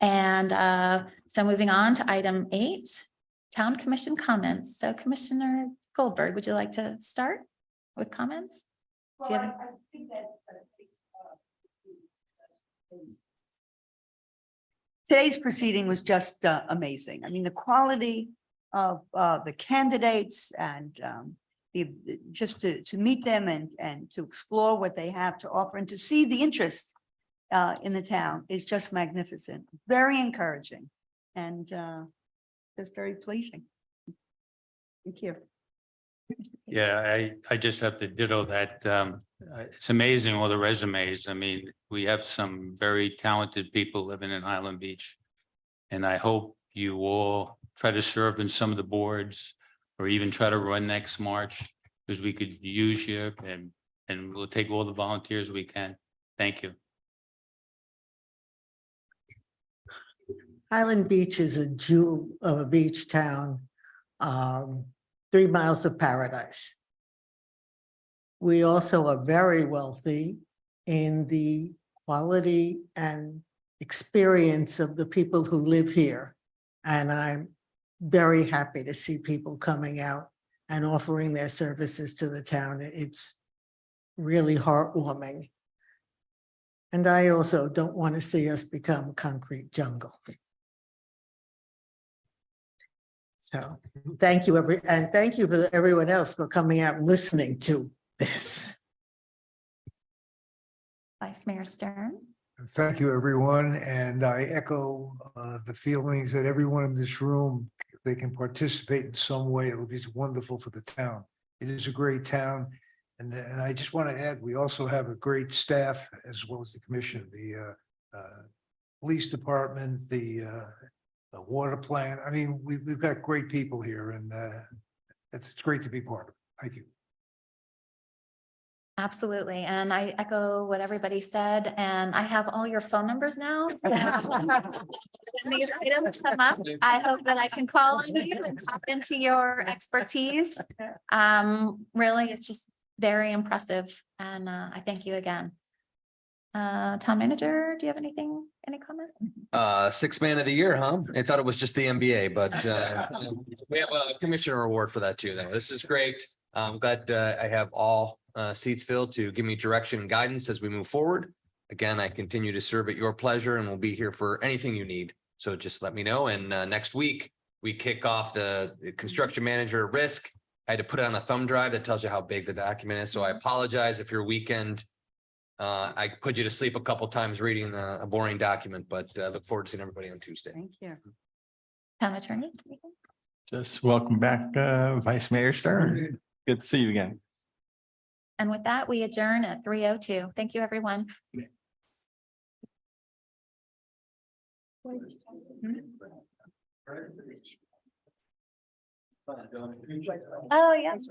And so moving on to item 8, town commission comments. So Commissioner Goldberg, would you like to start with comments? Do you have- I think that today's proceeding was just amazing. I mean, the quality of the candidates and just to meet them and to explore what they have to offer and to see the interest in the town is just magnificent, very encouraging and just very pleasing. Thank you. Yeah, I just have to ditto that. It's amazing all the resumes. I mean, we have some very talented people living in Highland Beach. And I hope you all try to serve in some of the boards or even try to run next March because we could use you and we'll take all the volunteers we can. Thank you. Highland Beach is a jewel of a beach town, 3 miles of paradise. We also are very wealthy in the quality and experience of the people who live here. And I'm very happy to see people coming out and offering their services to the town. It's really heartwarming. And I also don't want to see us become concrete jungle. So thank you, and thank you for everyone else for coming out and listening to this. Vice Mayor Stern. Thank you, everyone, and I echo the feelings that everyone in this room, if they can participate in some way, it'll be wonderful for the town. It is a great town, and I just want to add, we also have a great staff as well as the commission, the police department, the water plant. I mean, we've got great people here, and it's great to be part of it. Thank you. Absolutely. And I echo what everybody said, and I have all your phone numbers now. So when these items come up, I hope that I can call on you and tap into your expertise. Really, it's just very impressive. And I thank you again. Town manager, do you have anything, any comment? 6th man of the year, huh? I thought it was just the NBA, but we have a commissioner award for that too, though. This is great. I'm glad I have all seats filled to give me direction and guidance as we move forward. Again, I continue to serve at your pleasure and will be here for anything you need. So just let me know. And next week, we kick off the construction manager at risk. I had to put it on a thumb drive that tells you how big the document is. So I apologize if your weekend, I put you to sleep a couple times reading a boring document, but look forward to seeing everybody on Tuesday. Thank you. Town attorney? Just welcome back, Vice Mayor Stern. Good to see you again. And with that, we adjourn at 3:02. Thank you, everyone. Oh, yeah.